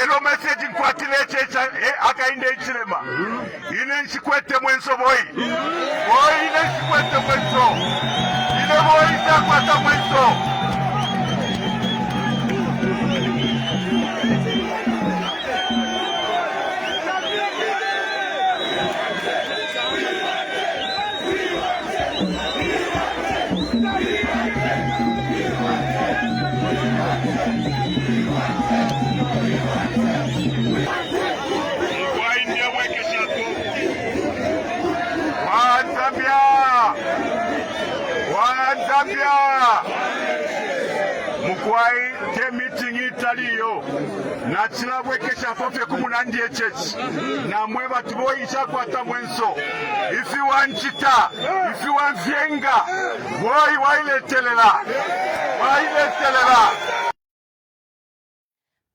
Lero message nkwatile checha akainde ichilema. Ine nchikwete mwenso boy. Boy ine nchikwete mwenso. Ine boy itakwata mwenso. Mukwai te meeting italiyo na chilabwe kesha fofe kumunandie chechi na mweba tiboi chakwata mwenso ifi wanchita ifi wanvyenga woi waile telela.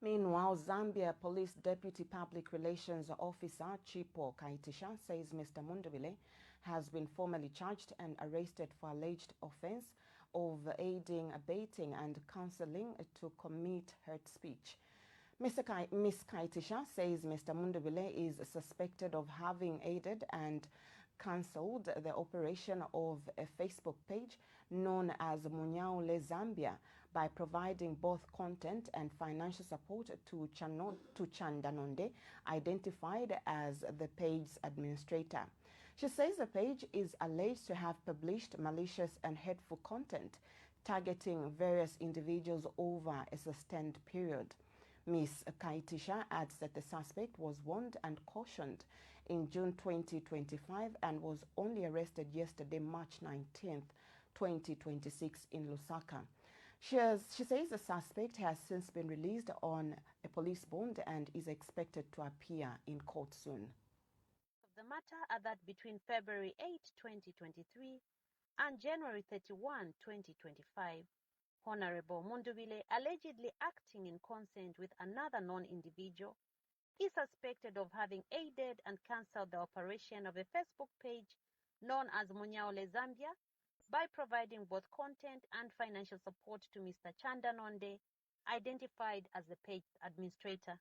Meanwhile, Zambia Police Deputy Public Relations Officer Chipo Kaitisha says Mr. Mundubile has been formally charged and arrested for alleged offense of aiding, abetting and counseling to commit hate speech. Ms. Kaitisha says Mr. Mundubile is suspected of having aided and cancelled the operation of a Facebook page known as Munyaule Zambia by providing both content and financial support to Chandanonde, identified as the page's administrator. She says the page is alleged to have published malicious and hateful content targeting various individuals over a sustained period. Ms. Kaitisha adds that the suspect was warned and cautioned in June 2025 and was only arrested yesterday, March 19th, 2026 in Lusaka. She says the suspect has since been released on a police bond and is expected to appear in court soon. The matter are that between February 8, 2023 and January 31, 2025, Honorable Mundubile, allegedly acting in consent with another non-individual, is suspected of having aided and cancelled the operation of a Facebook page known as Munyaule Zambia by providing both content and financial support to Mr. Chandanonde, identified as the page administrator.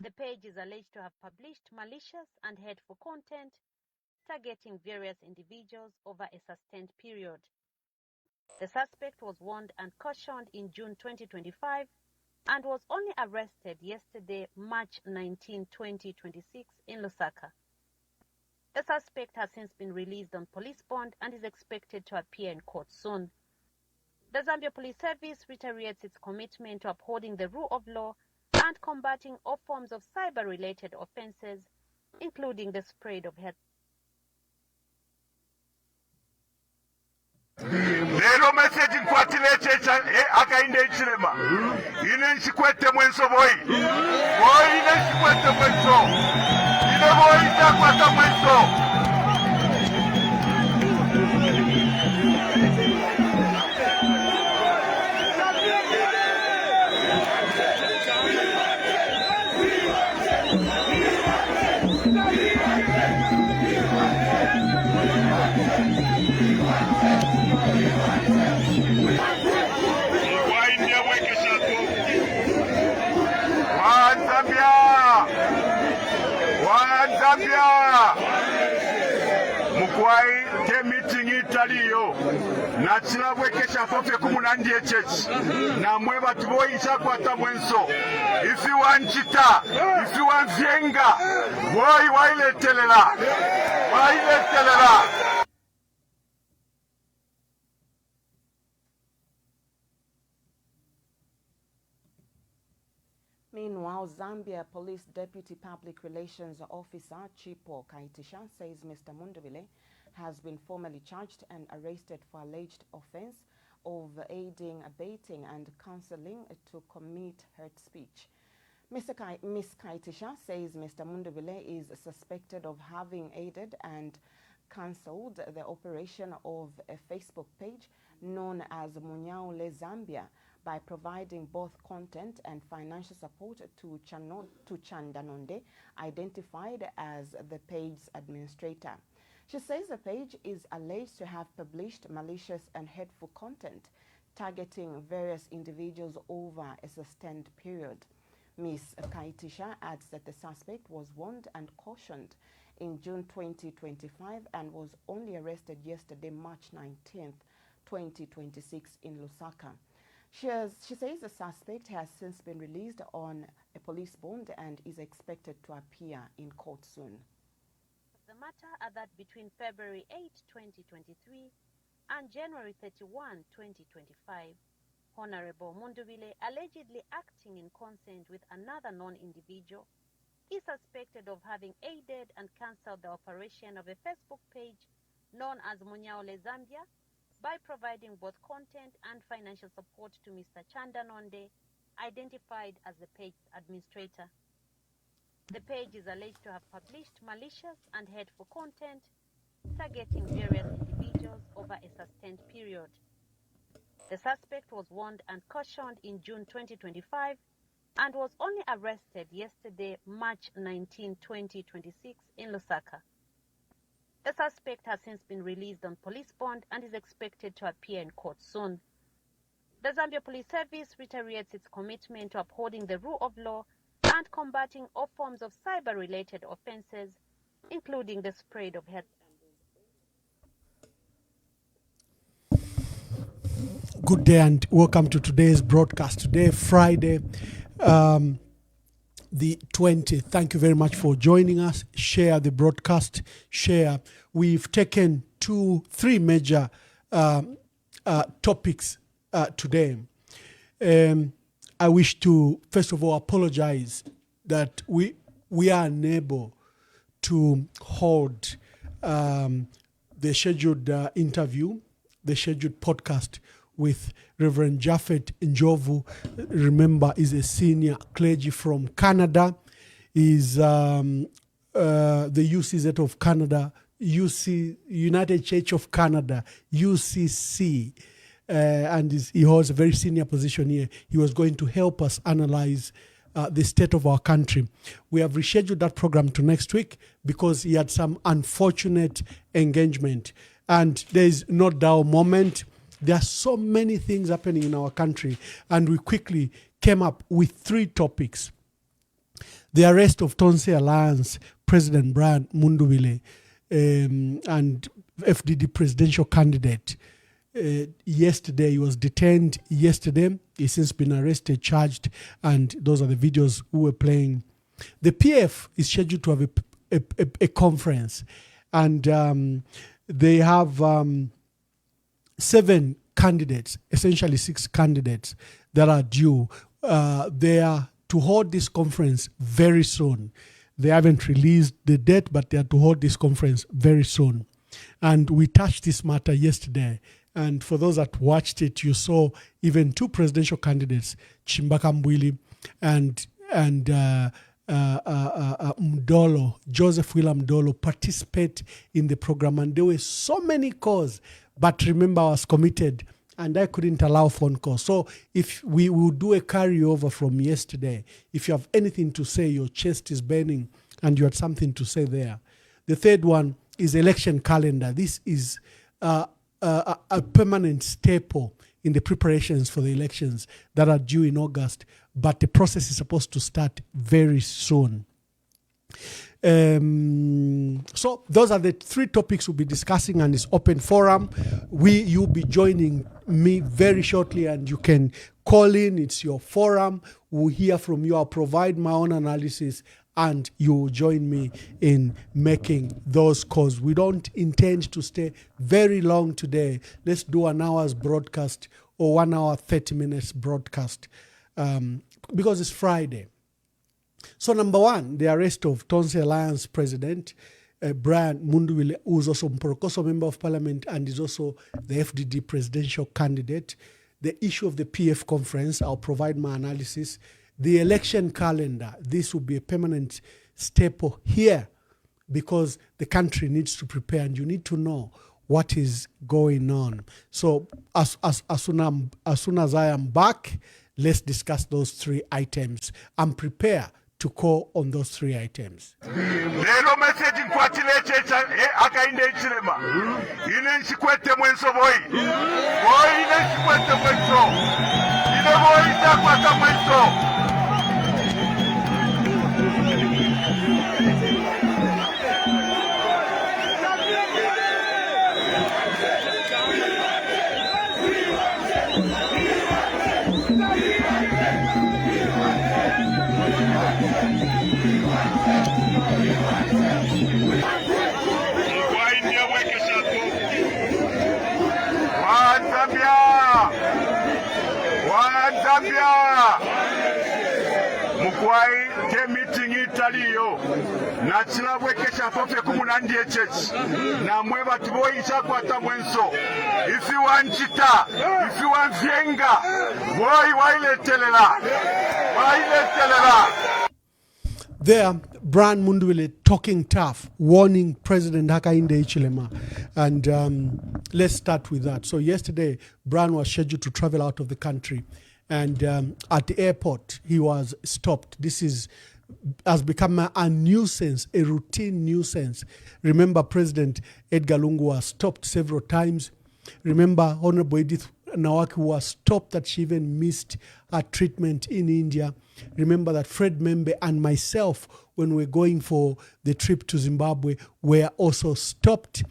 The page is alleged to have published malicious and hateful content targeting various individuals over a sustained period. The suspect was warned and cautioned in June 2025 and was only arrested yesterday, March 19, 2026 in Lusaka. The suspect has since been released on police bond and is expected to appear in court soon. The Zambia Police Service reiterates its commitment to upholding the rule of law and combating all forms of cyber-related offenses, including the spread of hate. Lero message nkwatile checha akainde ichilema. Ine nchikwete mwenso boy. Boy ine nchikwete mwenso. Ine boy itakwata mwenso. Mukwai te meeting italiyo na chilabwe kesha fofe kumunandie chechi na mweba tiboi chakwata mwenso ifi wanchita ifi wanvyenga woi waile telela. Meanwhile, Zambia Police Deputy Public Relations Officer Chipo Kaitisha says Mr. Mundubile has been formally charged and arrested for alleged offense of aiding, abetting and counseling to commit hate speech. Ms. Kaitisha says Mr. Mundubile is suspected of having aided and cancelled the operation of a Facebook page known as Munyaule Zambia by providing both content and financial support to Chandanonde, identified as the page's administrator. She says the page is alleged to have published malicious and hateful content targeting various individuals over a sustained period. Ms. Kaitisha adds that the suspect was warned and cautioned in June 2025 and was only arrested yesterday, March 19th, 2026 in Lusaka. She says the suspect has since been released on a police bond and is expected to appear in court soon. The matter are that between February 8, 2023 and January 31, 2025, Honorable Mundubile, allegedly acting in consent with another non-individual, is suspected of having aided and cancelled the operation of a Facebook page known as Munyaule Zambia by providing both content and financial support to Mr. Chandanonde, identified as the page's administrator. The page is alleged to have published malicious and hateful content targeting various individuals over a sustained period. The suspect was warned and cautioned in June 2025 and was only arrested yesterday, March 19, 2026 in Lusaka. The suspect has since been released on police bond and is expected to appear in court soon. The Zambia Police Service reiterates its commitment to upholding the rule of law and combating all forms of cyber-related offenses, including the spread of hate. Good day and welcome to today's broadcast. Today, Friday, the 20th. Thank you very much for joining us. Share the broadcast. Share. We've taken three major topics today. I wish to, first of all, apologize that we are unable to hold the scheduled interview, the scheduled podcast with Reverend Japhet Njovu. Remember, is a senior clergy from Canada. Is the UCZ of Canada, United Church of Canada, UCC, and he holds a very senior position here. He was going to help us analyze the state of our country. We have rescheduled that program to next week because he had some unfortunate engagement. And there is no doubt moment. There are so many things happening in our country, and we quickly came up with three topics. The arrest of Tonse Alliance President Brian Mundubile and FDD presidential candidate. Yesterday, he was detained yesterday. He's since been arrested, charged, and those are the videos we were playing. The PF is scheduled to have a conference, and they have 7 candidates, essentially 6 candidates that are due. They are to hold this conference very soon. They haven't released the date, but they are to hold this conference very soon. And we touched this matter yesterday. And for those that watched it, you saw even 2 presidential candidates, Chimbaka Mbwili and Mdolo, Joseph William Mdolo, participate in the program. And there were so many calls. But remember, I was committed and I couldn't allow phone calls. So if we will do a carryover from yesterday, if you have anything to say, your chest is burning and you had something to say there. The third one is election calendar. This is a permanent staple in the preparations for the elections that are due in August, but the process is supposed to start very soon. So those are the 3 topics we'll be discussing, and it's open forum. You'll be joining me very shortly, and you can call in. It's your forum. We'll hear from you. I'll provide my own analysis, and you'll join me in making those calls. We don't intend to stay very long today. Let's do an hour's broadcast or 1 hour, 30 minutes broadcast because it's Friday. So number 1, the arrest of Tonse Alliance President Brian Mundubile, who is also Mporokoso Member of Parliament and is also the FDD presidential candidate. The issue of the PF conference, I'll provide my analysis. The election calendar, this will be a permanent staple here because the country needs to prepare and you need to know what is going on. So as soon as I am back, let's discuss those 3 items. I'm prepared to call on those 3 items. Lero message nkwatile checha akainde ichilema. Ine nchikwete mwenso boy. Boy ine nchikwete mwenso. Ine boy itakwata mwenso. Wanzambia mukwai te meeting italiyo na chilabwe kesha pofe kumunandi echechi na mweba tiboi chakwata mwenso ifi wanchita ifi wanzienga woi waile telela. There, Brian Mundubile talking tough, warning President Hakainde Hichilema. And let's start with that. So yesterday, Brian was scheduled to travel out of the country. And at the airport, he was stopped. This has become a nuisance, a routine nuisance. Remember, President Edgar Lungu was stopped several times. Remember, Honorable Edith Nawaki was stopped that she even missed her treatment in India. Remember that Fred Membe and myself, when we were going for the trip to Zimbabwe, were also stopped.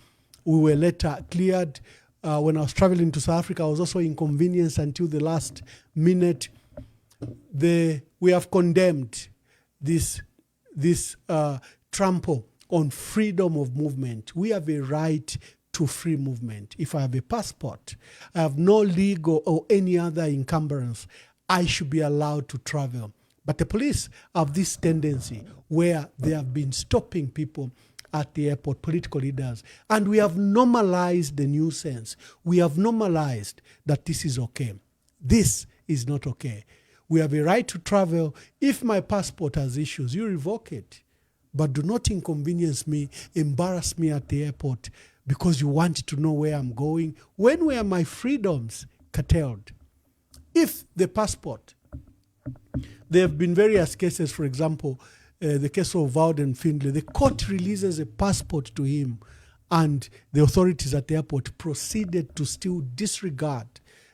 We were later cleared. When I was traveling to South Africa, I was also inconvenienced until the last minute. We have condemned this trample on freedom of movement. We have a right to free movement. If I have a passport, I have no legal or any other encumbrance, I should be allowed to travel. But the police have this tendency where they have been stopping people at the airport, political leaders, and we have normalized the nuisance. We have normalized that this is okay. This is not okay. We have a right to travel. If my passport has issues, you revoke it. But do not inconvenience me, embarrass me at the airport because you want to know where I'm going. When were my freedoms curtailed? If the passport, there have been various cases, for example, the case of Vauden Findlay, the court releases a passport to him and the authorities at the airport proceeded to still disregard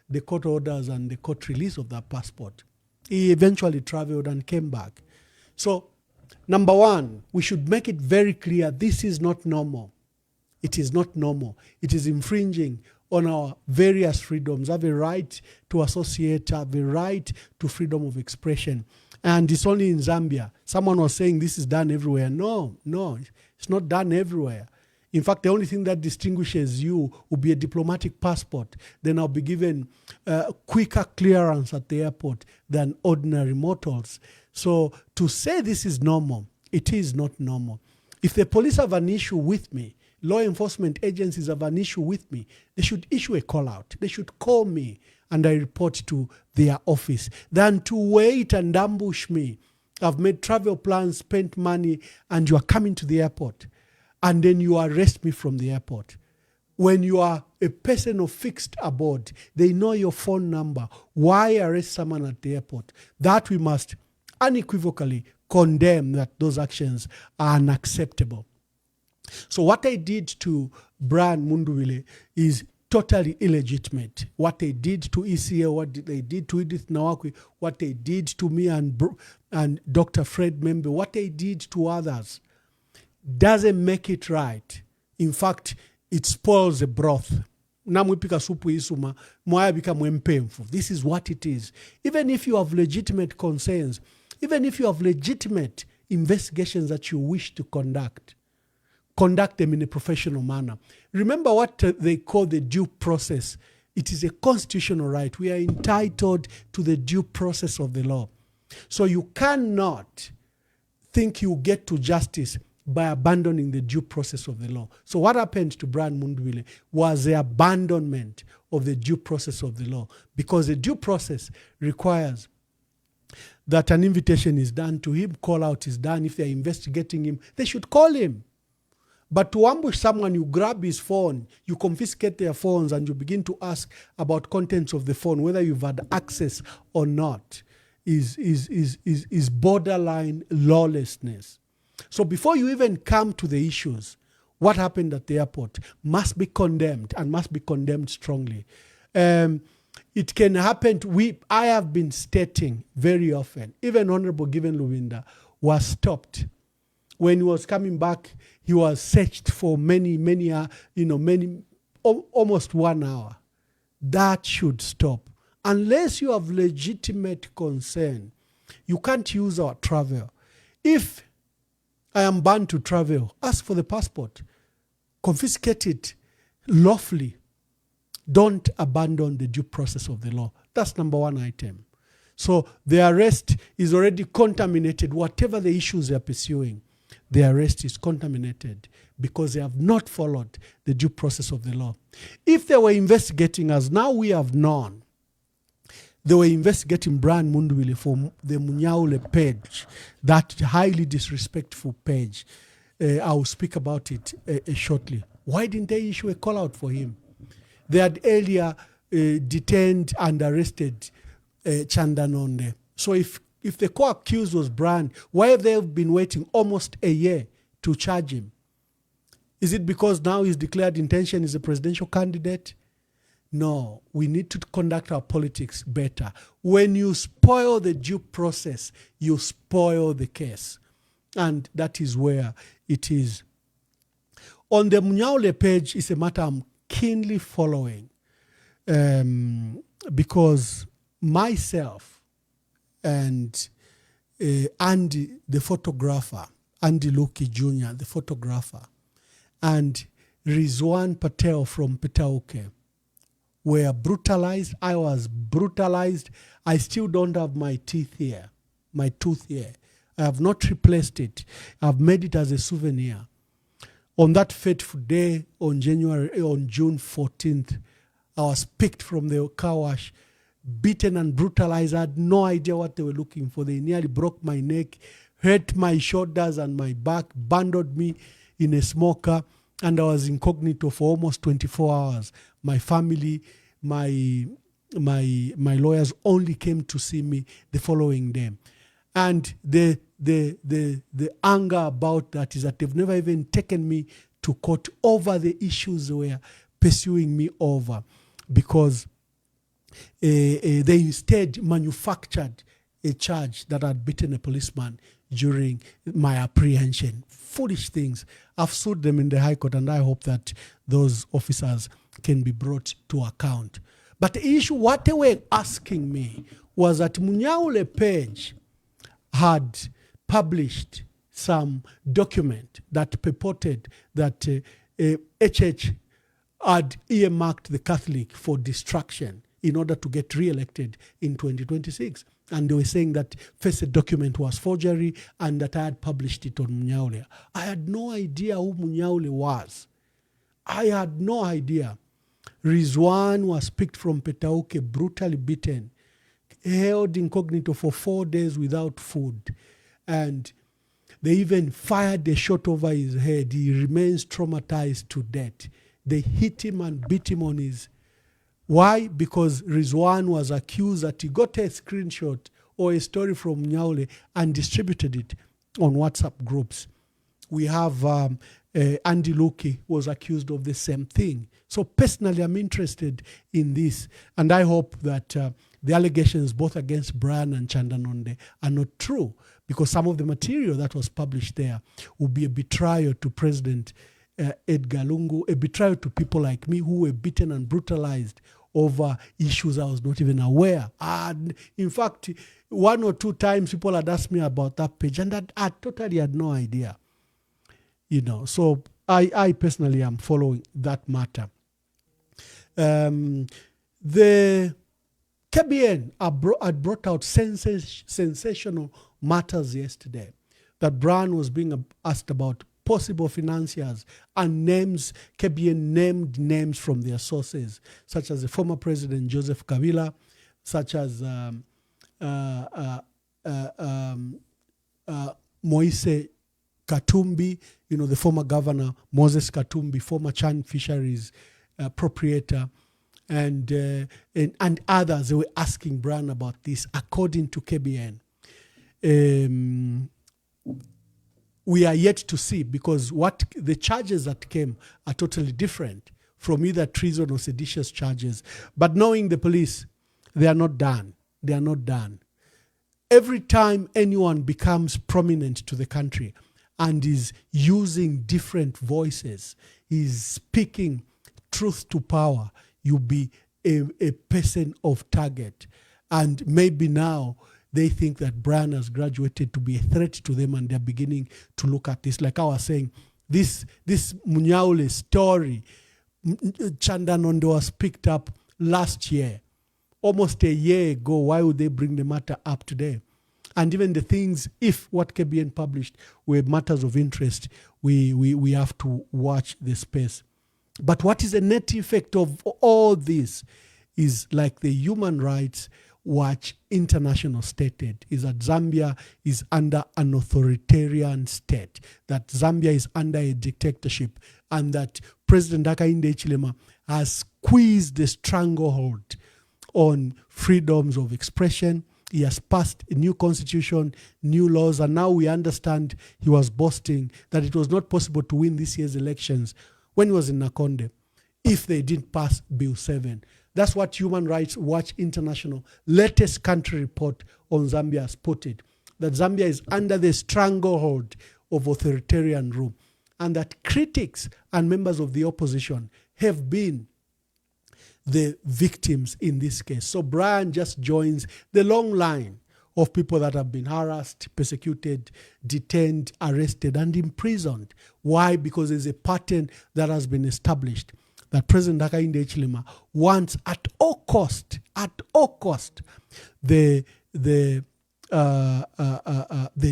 the court orders and the court release of that passport. He eventually traveled and came back. So, number one, we should make it very clear this is not normal. It is not normal. It is infringing on our various freedoms. I have a right to associate, I have a right to freedom of expression. And it's only in Zambia. Someone was saying this is done everywhere. No, it's not done everywhere. In fact, the only thing that distinguishes you will be a diplomatic passport. Then I'll be given quicker clearance at the airport than ordinary mortals. So to say this is normal, it is not normal. If the police have an issue with me, law enforcement agencies have an issue with me, they should issue a call out. They should call me and I report to their office than to wait and ambush me. I've made travel plans, spent money, and you are coming to the airport. And then you arrest me from the airport. When you are a person of fixed abode, they know your phone number. Why arrest someone at the airport? That we must unequivocally condemn, that those actions are unacceptable. So what I did to Brian Mundubile is totally illegitimate. What they did to ECA, what they did to Edith Nawaki, what they did to me and Dr. Fred Membe, what they did to others doesn't make it right. In fact, it spoils the broth. Namwipika supu isuma, mwaya bika mwempemfu. This is what it is. Even if you have legitimate concerns, even if you have legitimate investigations that you wish to conduct them in a professional manner. Remember what they call the due process. It is a constitutional right. We are entitled to the due process of the law. So you cannot think you get to justice by abandoning the due process of the law. So what happened to Brian Mundubile was the abandonment of the due process of the law, because the due process requires that an invitation is done to him, call out is done. If they're investigating him, they should call him. But to ambush someone, you grab his phone, you confiscate their phones, and you begin to ask about contents of the phone, whether you've had access or not, is borderline lawlessness. So before you even come to the issues, what happened at the airport must be condemned, and must be condemned strongly. It can happen. I have been stating very often, even Honorable Given Lubinda was stopped. When he was coming back, he was searched for almost 1 hour. That should stop. Unless you have legitimate concern, you can't use our travel. If I am banned to travel, ask for the passport, confiscate it lawfully, Don't abandon the due process of the law. That's number one item. So the arrest is already contaminated. Whatever the issues they are pursuing, the arrest is contaminated because they have not followed the due process of the law. If they were investigating, as now we have known, they were investigating Brian Mundubile for the Munyaule page, that highly disrespectful page. I will speak about it shortly. Why didn't they issue a call out for him? They had earlier detained and arrested Chandanonde. So if the co-accused was Brian, why have they been waiting almost a year to charge him? Is it because now his declared intention is a presidential candidate? No, we need to conduct our politics better. When you spoil the due process, you spoil the case. And that is where it is. On the Munyaule page, it's a matter I'm keenly following because myself and Andy, the photographer, Andy Luki Jr., the photographer, and Rizwan Patel from Petauke were brutalized. I was brutalized. I still don't have my tooth here. I have not replaced it. I've made it as a souvenir. On that fateful day, on June 14th, I was picked from the car wash, beaten and brutalized. I had no idea what they were looking for. They nearly broke my neck, hurt my shoulders and my back, bundled me in a smoker, and I was incognito for almost 24 hours. My family, my lawyers only came to see me the following day. And the anger about that is that they've never even taken me to court over the issues they were pursuing me over, because they instead manufactured a charge that I'd beaten a policeman during my apprehension. Foolish things. I've sued them in the High Court, and I hope that those officers can be brought to account. But the issue, what they were asking me was that Munyaule page had published some document that purported that HH had earmarked the Catholic for destruction in order to get re-elected in 2026. And they were saying that first the document was forgery and that I had published it on Munyaule. I had no idea who Munyaule was. I had no idea. Rizwan was picked from Petauke, brutally beaten, held incognito for 4 days without food. And they even fired a shot over his head. He remains traumatized to death. They hit him and beat him on his... Why? Because Rizwan was accused that he got a screenshot or a story from Munyaule and distributed it on WhatsApp groups. We have Andy Luki was accused of the same thing. So personally, I'm interested in this, and I hope that the allegations both against Brian and Chandanonde are not true, because some of the material that was published there will be a betrayal to President Edgar Lungu, a betrayal to people like me who were beaten and brutalized over issues I was not even aware. And in fact, 1 or 2 times people had asked me about that page, and that I totally had no idea. So I personally am following that matter. The KBN had brought out sensational matters yesterday, that Brian was being asked about possible financiers, and KBN named names from their sources, such as the former president Joseph Kabila, such as Moise Katumbi, the former governor, Moses Katumbi, former Chan Fisheries proprietor, and others. They were asking Brian about this, according to KBN. We are yet to see, because what the charges that came are totally different from either treason or seditious charges. But knowing the police, they are not done. They are not done. Every time anyone becomes prominent to the country and is using different voices, is speaking truth to power, you'll be a person of target. And maybe now they think that Brian has graduated to be a threat to them, and they're beginning to look at this. Like I was saying, this Munyaule story Chandanondo was picked up last year, almost a year ago. Why would they bring the matter up today? And even the things, if what KBN published were matters of interest, we have to watch the space. But what is the net effect of all this is, like the Human Rights Watch International stated, is that Zambia is under an authoritarian state, that Zambia is under a dictatorship, and that President Hakainde Hichilema has squeezed the stranglehold on freedoms of expression. He has passed a new constitution, new laws, and now we understand he was boasting that it was not possible to win this year's elections when he was in Nakonde if they didn't pass Bill 7. That's what Human Rights Watch International latest country report on Zambia has put it, that Zambia is under the stranglehold of authoritarian rule, and that critics and members of the opposition have been the victims in this case. So Brian just joins the long line of people that have been harassed, persecuted, detained, arrested, and imprisoned. Why? Because there's a pattern that has been established that President Hakainde Hichilema wants at all cost, the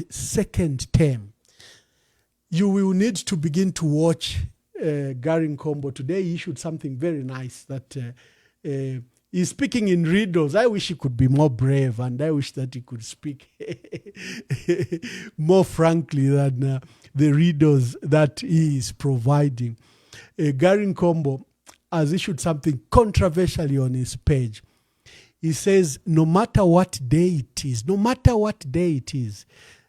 second term. You will need to begin to watch Gary Nkombo. Today he issued something very nice that he's speaking in riddles. I wish he could be more brave, and I wish that he could speak more frankly than the riddles that he is providing. Gary Nkombo has issued something controversially on his page. He says, no matter what day it is,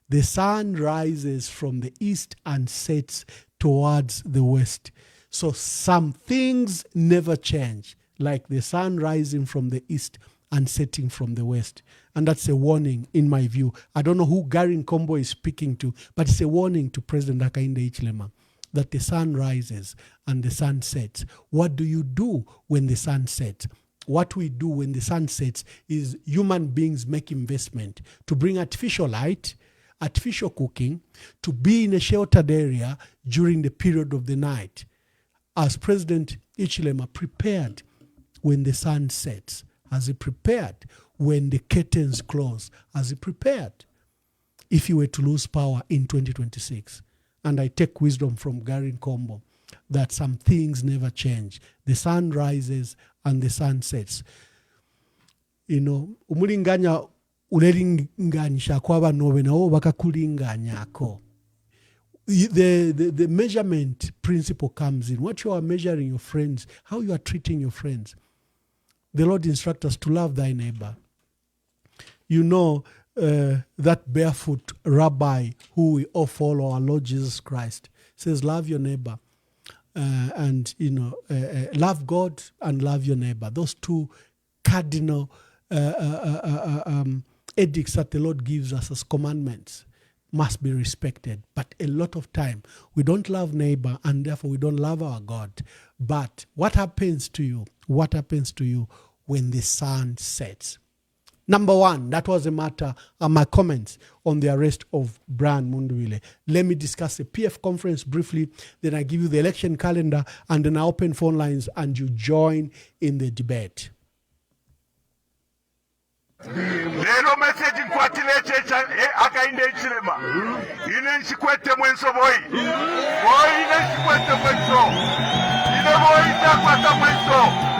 the sun rises from the east and sets towards the west. So some things never change, like the sun rising from the east and setting from the west. And that's a warning, in my view. I don't know who Gary Nkombo is speaking to, but it's a warning to President Hakainde Hichilema that the sun rises and the sun sets. What do you do when the sun sets? What we do when the sun sets is human beings make investment to bring artificial light, artificial cooking, to be in a sheltered area during the period of the night. As President Hichilema prepared when the sun sets, as he prepared when the curtains close, as he prepared if he were to lose power in 2026. And I take wisdom from Gary Nkombo that some things never change. The sun rises and the sun sets. You know, umulinganya ulinganyisha kwa banobe na bakakulinganyako. The measurement principle comes in. What you are measuring your friends, how you are treating your friends. The Lord instructs us to love thy neighbor. You know, that barefoot rabbi who we all follow, our Lord Jesus Christ, says, love your neighbor. And, you know, love God and love your neighbor. Those two cardinal edicts that the Lord gives us as commandments must be respected. But a lot of time, we don't love neighbor, and therefore we don't love our God. But what happens to you? What happens to you when the sun sets? Number one, that was a matter, my comments on the arrest of Brian Mundubile. Let me discuss the PF conference briefly, then I give you the election calendar, and then I open phone lines and you join in the debate. Lero message nkwatile checha Hakainde Hichilema. Ine nchikwete mwenso boy. Boy ine nchikwete mwenso. Ine boy nchikwete mwenso.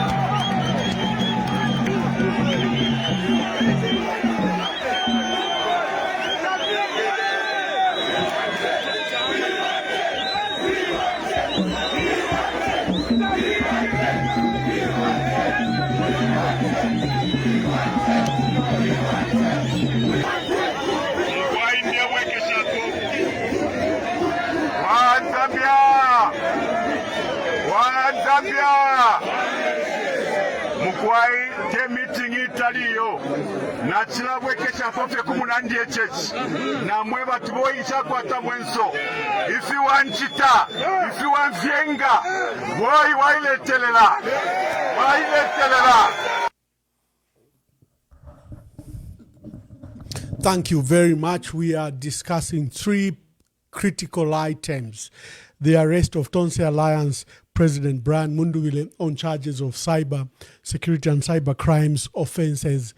Mukwai te meeting italiyo na chilabwe kesha fofe kumunandi echechi na mweba tuboyi chakwata mwenso ifi wanchita ifi wanvyenga boy wailetelela. Thank you very much. We are discussing three critical items. The arrest of Tonse Alliance President Brian Mundubile on charges of cyber security and cyber crimes offenses,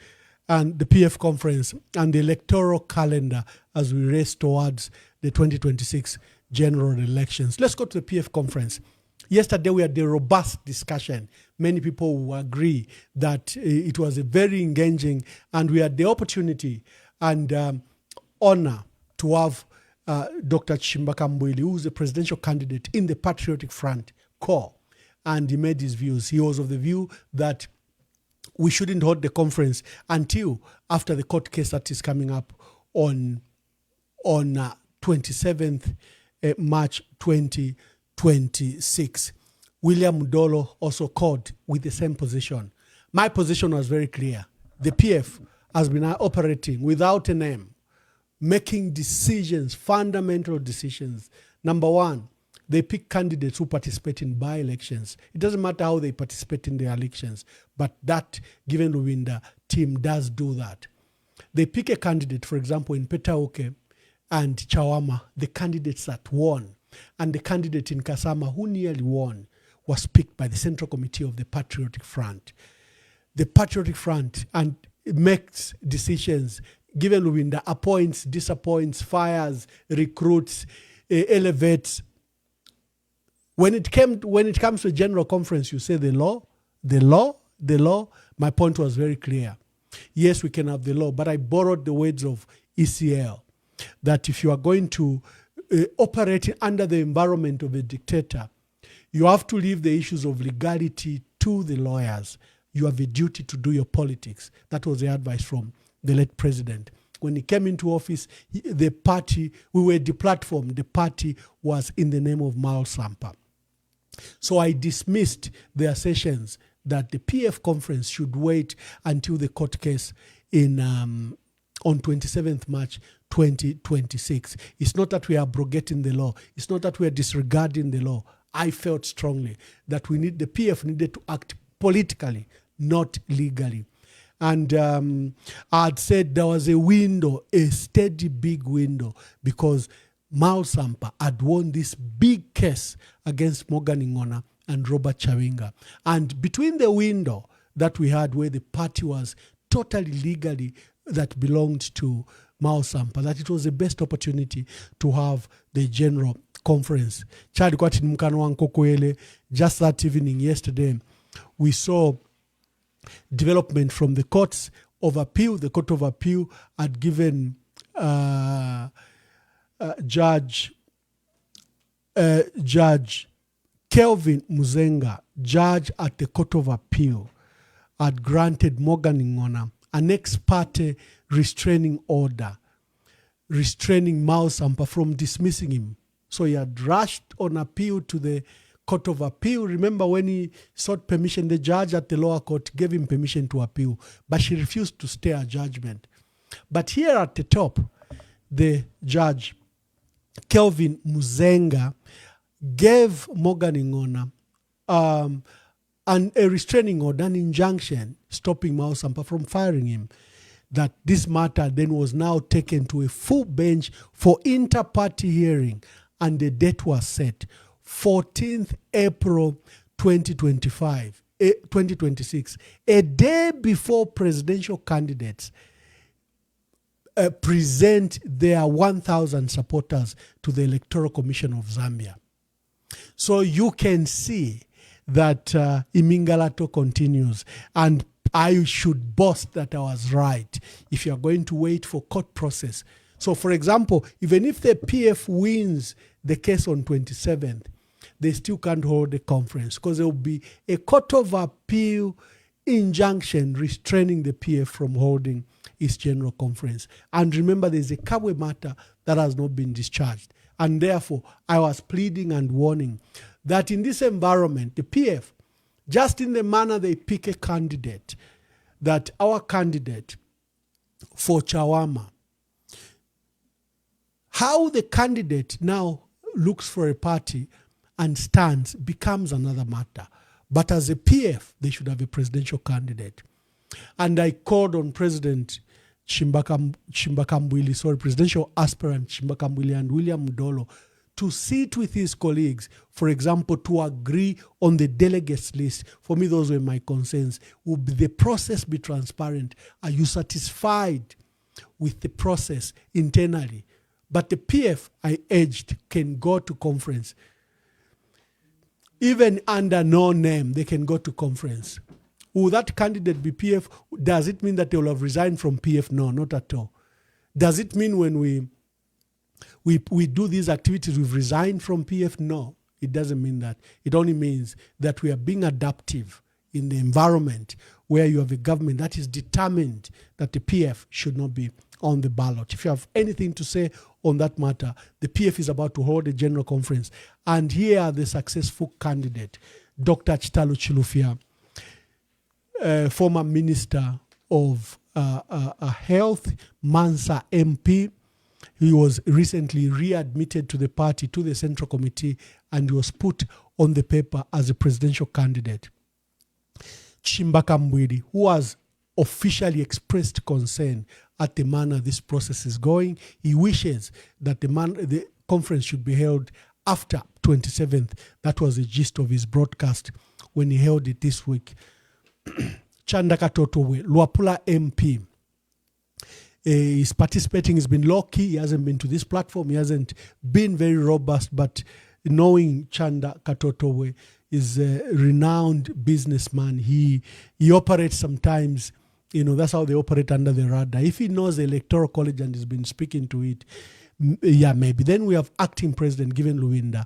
and the PF conference, and the electoral calendar as we race towards the 2026 general elections. Let's go to the PF conference. Yesterday we had a robust discussion. Many people will agree that it was a very engaging, and we had the opportunity and honor to have Dr. Chimbaka Mbwili, who is a presidential candidate in the Patriotic Front core, and he made his views. He was of the view that we shouldn't hold the conference until after the court case that is coming up on 27th March 2026. William Mudolo also called with the same position. My position was very clear. The PF has been operating without a name, making decisions, fundamental decisions. Number one, they pick candidates who participate in by-elections. It doesn't matter how they participate in their elections, but that given Luwinda team does do that. They pick a candidate, for example, in Petauke and Chawama, the candidates that won, and the candidate in Kasama who nearly won was picked by the Central Committee of the Patriotic Front. The Patriotic Front and makes decisions, given Luwinda appoints, disappoints, fires, recruits, elevates. When it comes to a general conference, you say the law. My point was very clear. Yes, we can have the law, but I borrowed the words of ECL, that if you are going to operate under the environment of a dictator, you have to leave the issues of legality to the lawyers. You have a duty to do your politics. That was the advice from the late president. When he came into office, the party, we were deplatformed. The party was in the name of Mal Sampa. So I dismissed the assertions that the PF conference should wait until the court case on 27th March 2026. It's not that we are abrogating the law. It's not that we are disregarding the law. I felt strongly that the PF needed to act politically, not legally. And I'd said there was a window, a steady big window, because Mal Sampa had won this big case against Morgan Ngona and Robert Chawinga. And between the window that we had where the party was totally legally that belonged to Mal Sampa, that it was the best opportunity to have the general conference. Just that evening, yesterday, we saw development from the courts of appeal. The Court of Appeal had given Judge Kelvin Muzenga, judge at the Court of Appeal, had granted Morgan Ngona an ex parte restraining order, restraining Mal Sampa from dismissing him. So he had rushed on appeal to the Court of Appeal. Remember when he sought permission, the judge at the lower court gave him permission to appeal, but she refused to stay her judgment. But here at the top, the judge, Kelvin Muzenga, gave Morgan Ngona a restraining order, an injunction stopping Mal Sampa from firing him. That this matter then was now taken to a full bench for inter-party hearing, and the date was set 14th April 2026, a day before presidential candidates present their 1,000 supporters to the Electoral Commission of Zambia. So you can see that Imingalato continues, and I should boast that I was right if you are going to wait for court process. So, for example, even if the PF wins the case on 27th, they still can't hold a conference because there will be a Court of Appeal injunction restraining the PF from holding its general conference. And remember, there's a Kabwe matter that has not been discharged. And therefore, I was pleading and warning that in this environment, the PF, just in the manner they pick a candidate, that our candidate for Chawama, how the candidate now looks for a party and stands becomes another matter. But as a PF, they should have a presidential candidate. And I called on President presidential aspirant Chimbakambwili and William Mudolo to sit with his colleagues, for example, to agree on the delegates list. For me, those were my concerns. Would the process be transparent? Are you satisfied with the process internally? But the PF, I urged, can go to conference. Even under no name, they can go to conference. Will that candidate be PF? Does it mean that they will have resigned from PF? No, not at all. Does it mean when we do these activities, we've resigned from PF? No, it doesn't mean that. It only means that we are being adaptive in the environment where you have a government that is determined that the PF should not be on the ballot. If you have anything to say on that matter, the PF is about to hold a general conference. And here are the successful candidate, Dr. Chitalo Chilufya, former Minister of Health, Mansa MP. He was recently readmitted to the party, to the Central Committee, and he was put on the paper as a presidential candidate. Chimbakambwili, who has officially expressed concern at the manner this process is going. He wishes that the conference should be held after 27th. That was the gist of his broadcast when he held it this week. Chandaka Totowe, Luapula MP, is participating. He's been low-key. He hasn't been to this platform. He hasn't been very robust, but knowing Chanda Katotowe is a renowned businessman. He operates sometimes, that's how they operate under the radar. If he knows the Electoral College and has been speaking to it, yeah, maybe. Then we have acting president, Given Luwinda,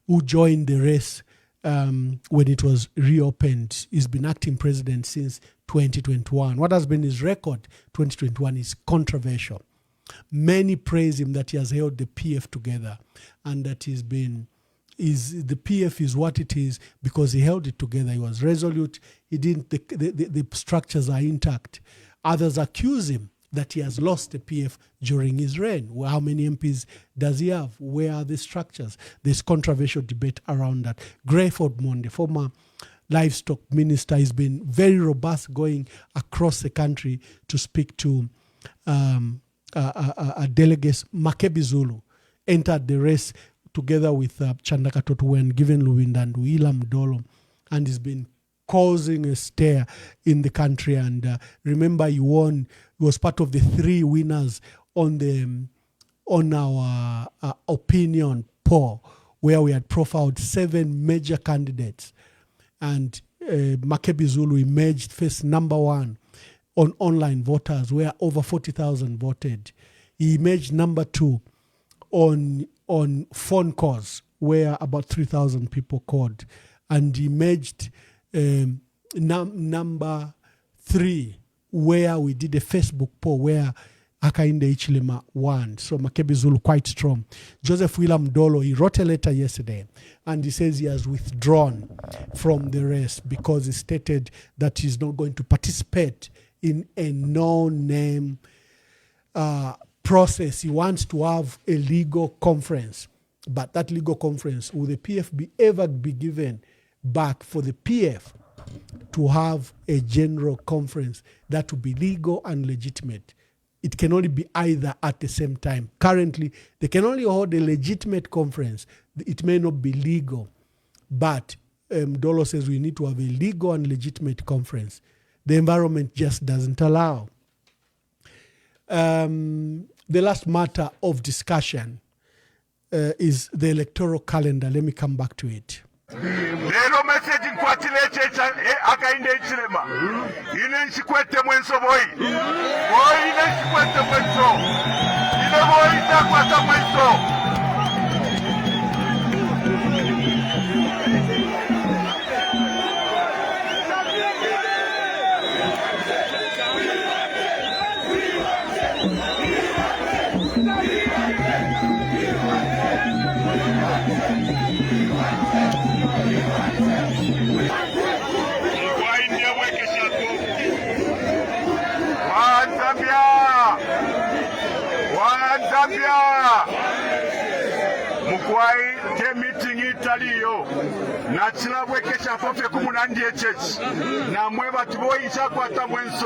who joined the race when it was reopened. He's been acting president since 2021. What has been his record 2021 is controversial. Many praise him that he has held the PF together and that the PF is what it is because he held it together. He was resolute. He didn't. The structures are intact. Others accuse him that he has lost the PF during his reign. Well, how many MPs does he have? Where are the structures? There's controversial debate around that. Greyford Monde, former livestock minister, has been very robust going across the country to speak to delegates. Makebi Zulu entered the race together with Chandaka Totowe and Given Luwinda and William Mudolo, and has been causing a stir in the country. And remember, he won. He was part of the 3 winners on our opinion poll, where we had profiled 7 major candidates, and Makebi Zulu emerged first, number 1 on online voters, where over 40,000 voted. He emerged number 2 on phone calls, where about 3,000 people called, and he emerged number 3, where we did a Facebook poll where Hakainde Hichilema won. So Makebi Zulu quite strong. Joseph William Mudolo, he wrote a letter yesterday and he says he has withdrawn from the race because he stated that he's not going to participate in a no-name process. He wants to have a legal conference. But that legal conference, will the PF ever be given back for the PF to have a general conference that will be legal and legitimate? It can only be either at the same time. Currently, they can only hold a legitimate conference. It may not be legal, but Mudolo says we need to have a legal and legitimate conference. The environment just doesn't allow. The last matter of discussion is the electoral calendar. Let me come back to it. Lero message nkwatile checha Hakainde Hichilema ine nchikwete mwenso boy ine nchikwete mwenso ine boy ntakwata mwenso. Mukwai te meeting italiyo na chilabwekesha fofe kumunandi echech na mweba tiboi chakwata mwenso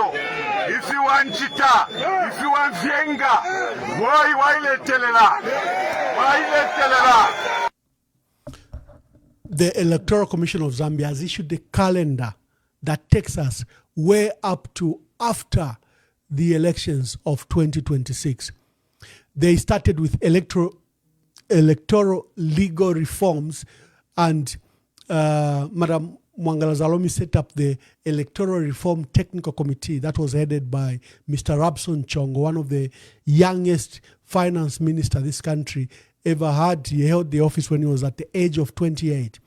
ifi wanchita ifi wanvyenga woi wailetelela. The Electoral Commission of Zambia has issued a calendar that takes us way up to after the elections of 2026. They started with electoral legal reforms, and Madam Mwangala Zalomi set up the Electoral Reform Technical Committee that was headed by Mr. Rabson Chongo, one of the youngest finance minister this country ever had. He held the office when he was at the age of 28.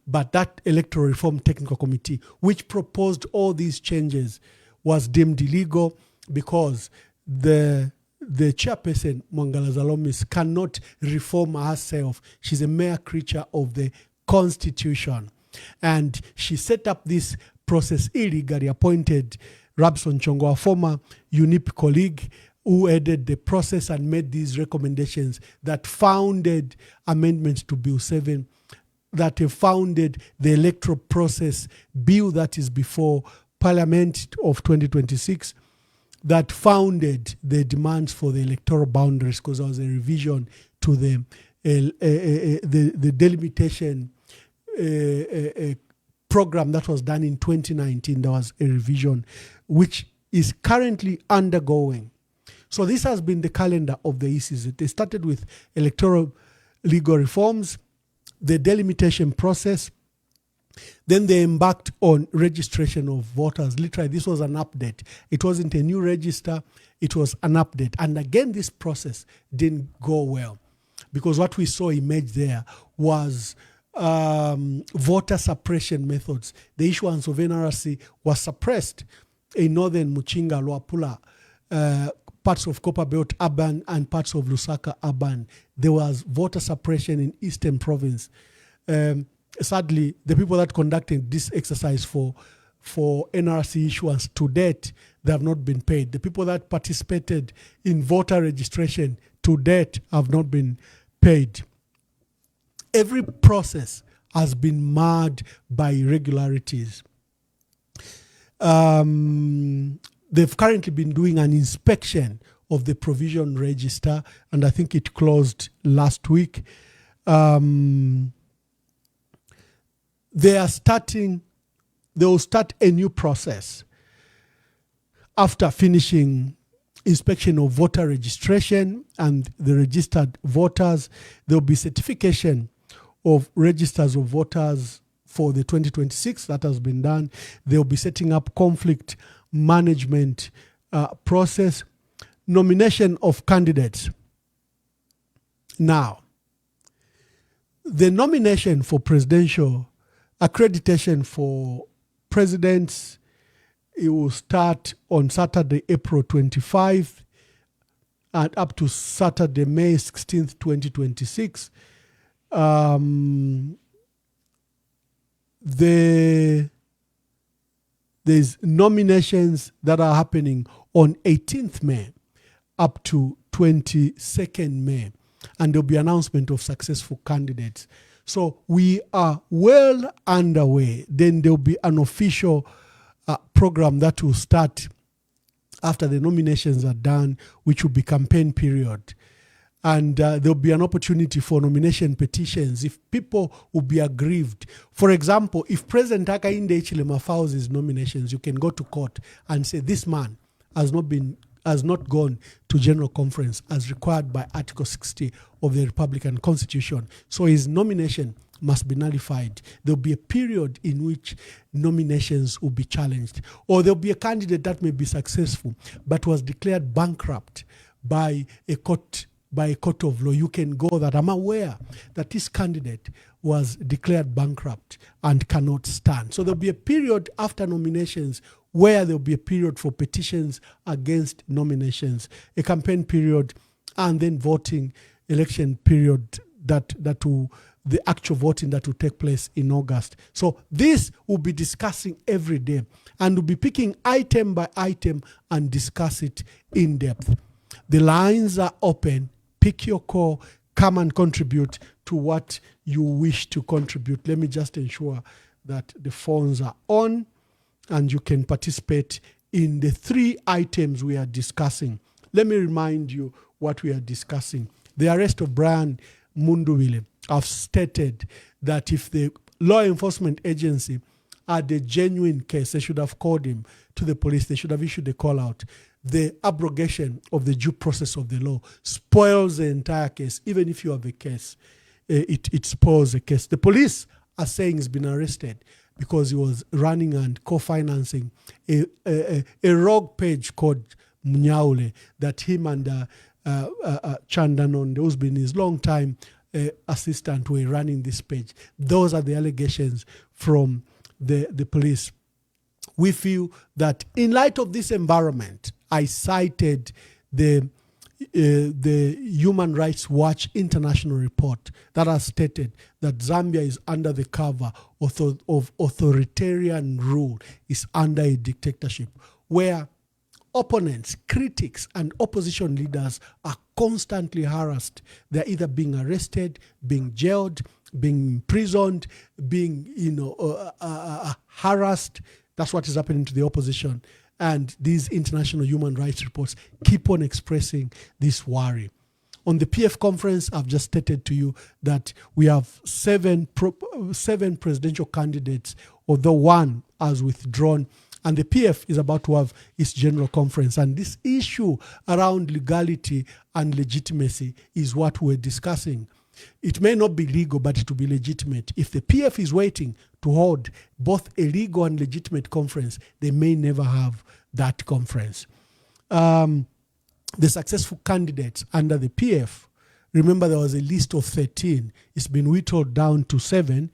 But that Electoral Reform Technical Committee, which proposed all these changes, was deemed illegal because the chairperson, Mwangala Zalomis, cannot reform herself. She's a mere creature of the Constitution. And she set up this process illegally, appointed Rabson Chongo, a former UNIP colleague, who headed the process and made these recommendations that founded amendments to Bill 7, that have founded the electoral process bill that is before Parliament of 2026, that founded the demands for the electoral boundaries, because there was a revision to the delimitation program that was done in 2019. There was a revision which is currently undergoing. So this has been the calendar of the ECs. They started with electoral legal reforms, the delimitation process. Then they embarked on registration of voters. Literally, this was an update. It wasn't a new register. It was an update. And again, this process didn't go well, because what we saw emerge there was voter suppression methods. The issuance of NRC was suppressed in northern Muchinga, Luapula, parts of Copperbelt Urban and parts of Lusaka Urban. There was voter suppression in Eastern Province. Sadly, the people that conducted this exercise for NRC issuance to date, they have not been paid. The people that participated in voter registration to date have not been paid. Every process has been marred by irregularities. They've currently been doing an inspection of the provision register, and I think it closed last week. They will start a new process after finishing inspection of voter registration and the registered voters. There will be certification of registers of voters for the 2026 that has been done. They will be setting up conflict management process, nomination of candidates. Now, the nomination for presidential accreditation for presidents, it will start on Saturday, April 25th, and up to Saturday, May 16th, 2026. There's nominations that are happening on 18th May up to 22nd May, and there'll be announcement of successful candidates. So we are well underway. Then there'll be an official program that will start after the nominations are done, which will be campaign period. And there'll be an opportunity for nomination petitions if people will be aggrieved. For example, if President Hakainde Hichilema files his nominations, you can go to court and say this man has not gone to general conference as required by Article 60 of the Republican Constitution. So his nomination must be nullified. There'll be a period in which nominations will be challenged. Or there'll be a candidate that may be successful but was declared bankrupt by a court of law. You can go that I'm aware that this candidate was declared bankrupt and cannot stand. So there'll be a period after nominations where there'll be a period for petitions against nominations, a campaign period, and then voting, election period the actual voting that will take place in August. So this we'll be discussing every day, and we'll be picking item by item and discuss it in depth. The lines are open. Pick your call, come and contribute to what you wish to contribute. Let me just ensure that the phones are on and you can participate in the 3 items we are discussing. Let me remind you what we are discussing. The arrest of Brian Mundubile. I've stated that if the law enforcement agency had a genuine case, they should have called him to the police. They should have issued a call out. The abrogation of the due process of the law spoils the entire case. Even if you have a case, it spoils the case. The police are saying he's been arrested because he was running and co-financing a rogue page called Munyaule that him and Chandanon, who's been his long time assistant, were running this page. Those are the allegations from the police. We feel that in light of this environment, I cited the Human Rights Watch international report that has stated that Zambia is under the cover of authoritarian rule, is under a dictatorship where opponents, critics, and opposition leaders are constantly harassed. They're either being arrested, being jailed, being imprisoned, being harassed. That's what is happening to the opposition. And these international human rights reports keep on expressing this worry. On the PF conference, I've just stated to you that we have seven presidential candidates, although one has withdrawn, and the PF is about to have its general conference. And this issue around legality and legitimacy is what we're discussing. It may not be legal, but it will be legitimate. If the PF is waiting to hold both a legal and legitimate conference, they may never have that conference. The successful candidates under the PF, remember there was a list of 13. It's been whittled down to 7,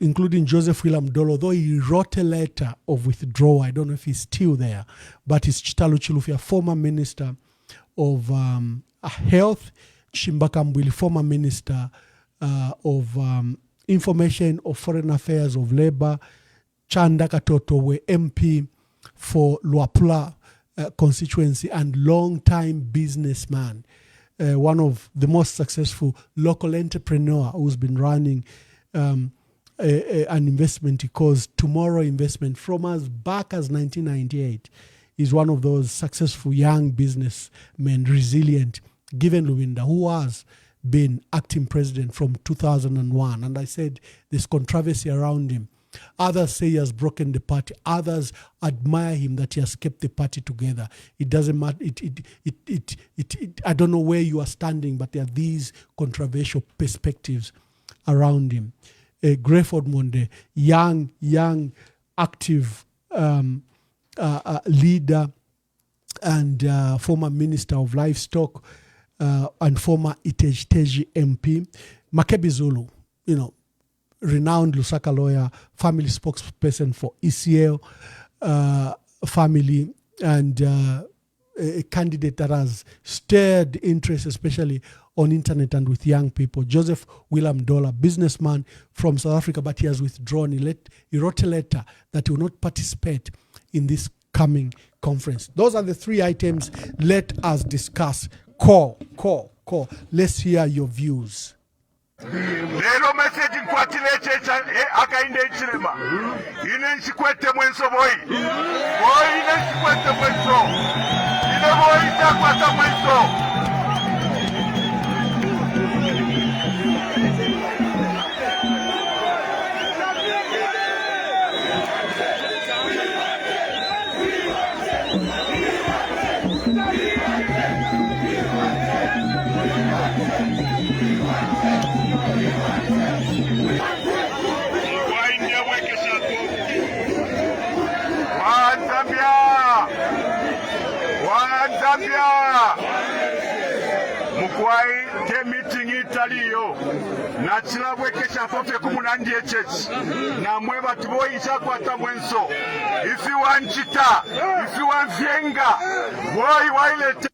including Joseph William Dolo, although he wrote a letter of withdrawal. I don't know if he's still there, but it's Chitalu Chilufya, former Minister of Health, Chimbaka Mbwili, former Minister of Information, of Foreign Affairs, of Labour, Chanda Katoto were MP for Luapula constituency and long-time businessman, one of the most successful local entrepreneur who's been running an investment he calls Tomorrow Investment from as back as 1998. He's one of those successful young businessmen, resilient, Given Luwinda, who has been acting president from 2001. And I said there's controversy around him. Others say he has broken the party. Others admire him that he has kept the party together. It doesn't matter. I don't know where you are standing, but there are these controversial perspectives around him. Grayford Monde, young, active leader and former Minister of Livestock and former Iteji MP. Makebi Zulu, renowned Lusaka lawyer, family spokesperson for ECL family, and a candidate that has stirred interest, especially on internet and with young people. Joseph William Dollar, businessman from South Africa, but he has withdrawn. He wrote a letter that he will not participate in this coming conference. Those are the 3 items. Let us discuss. Call. Let's hear your views. Lero message nkwatile checha akainde ichilema. Ine nchikwete mwenso boy. Boy ine nchikwete mwenso. Ine boy itakwata mwenso. Zambia mukwai te meeting italiyo na chilabwekesha fofe kumunandi echechi na mweba tuboyi chakwata mwenso ifi wanchita ifi wanvyenga boy wailete.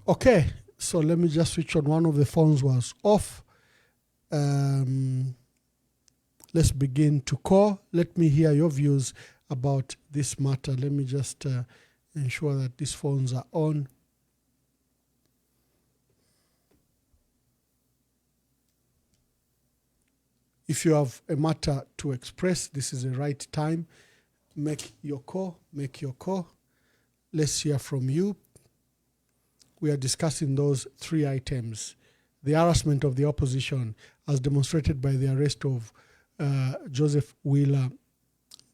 Okay, so let me just switch on. One of the phones was off. Let's begin to call. Let me hear your views about this matter. Let me just ensure that these phones are on. If you have a matter to express, this is the right time. Make your call. Let's hear from you. We are discussing those 3 items. The harassment of the opposition as demonstrated by the arrest of Joseph Wheeler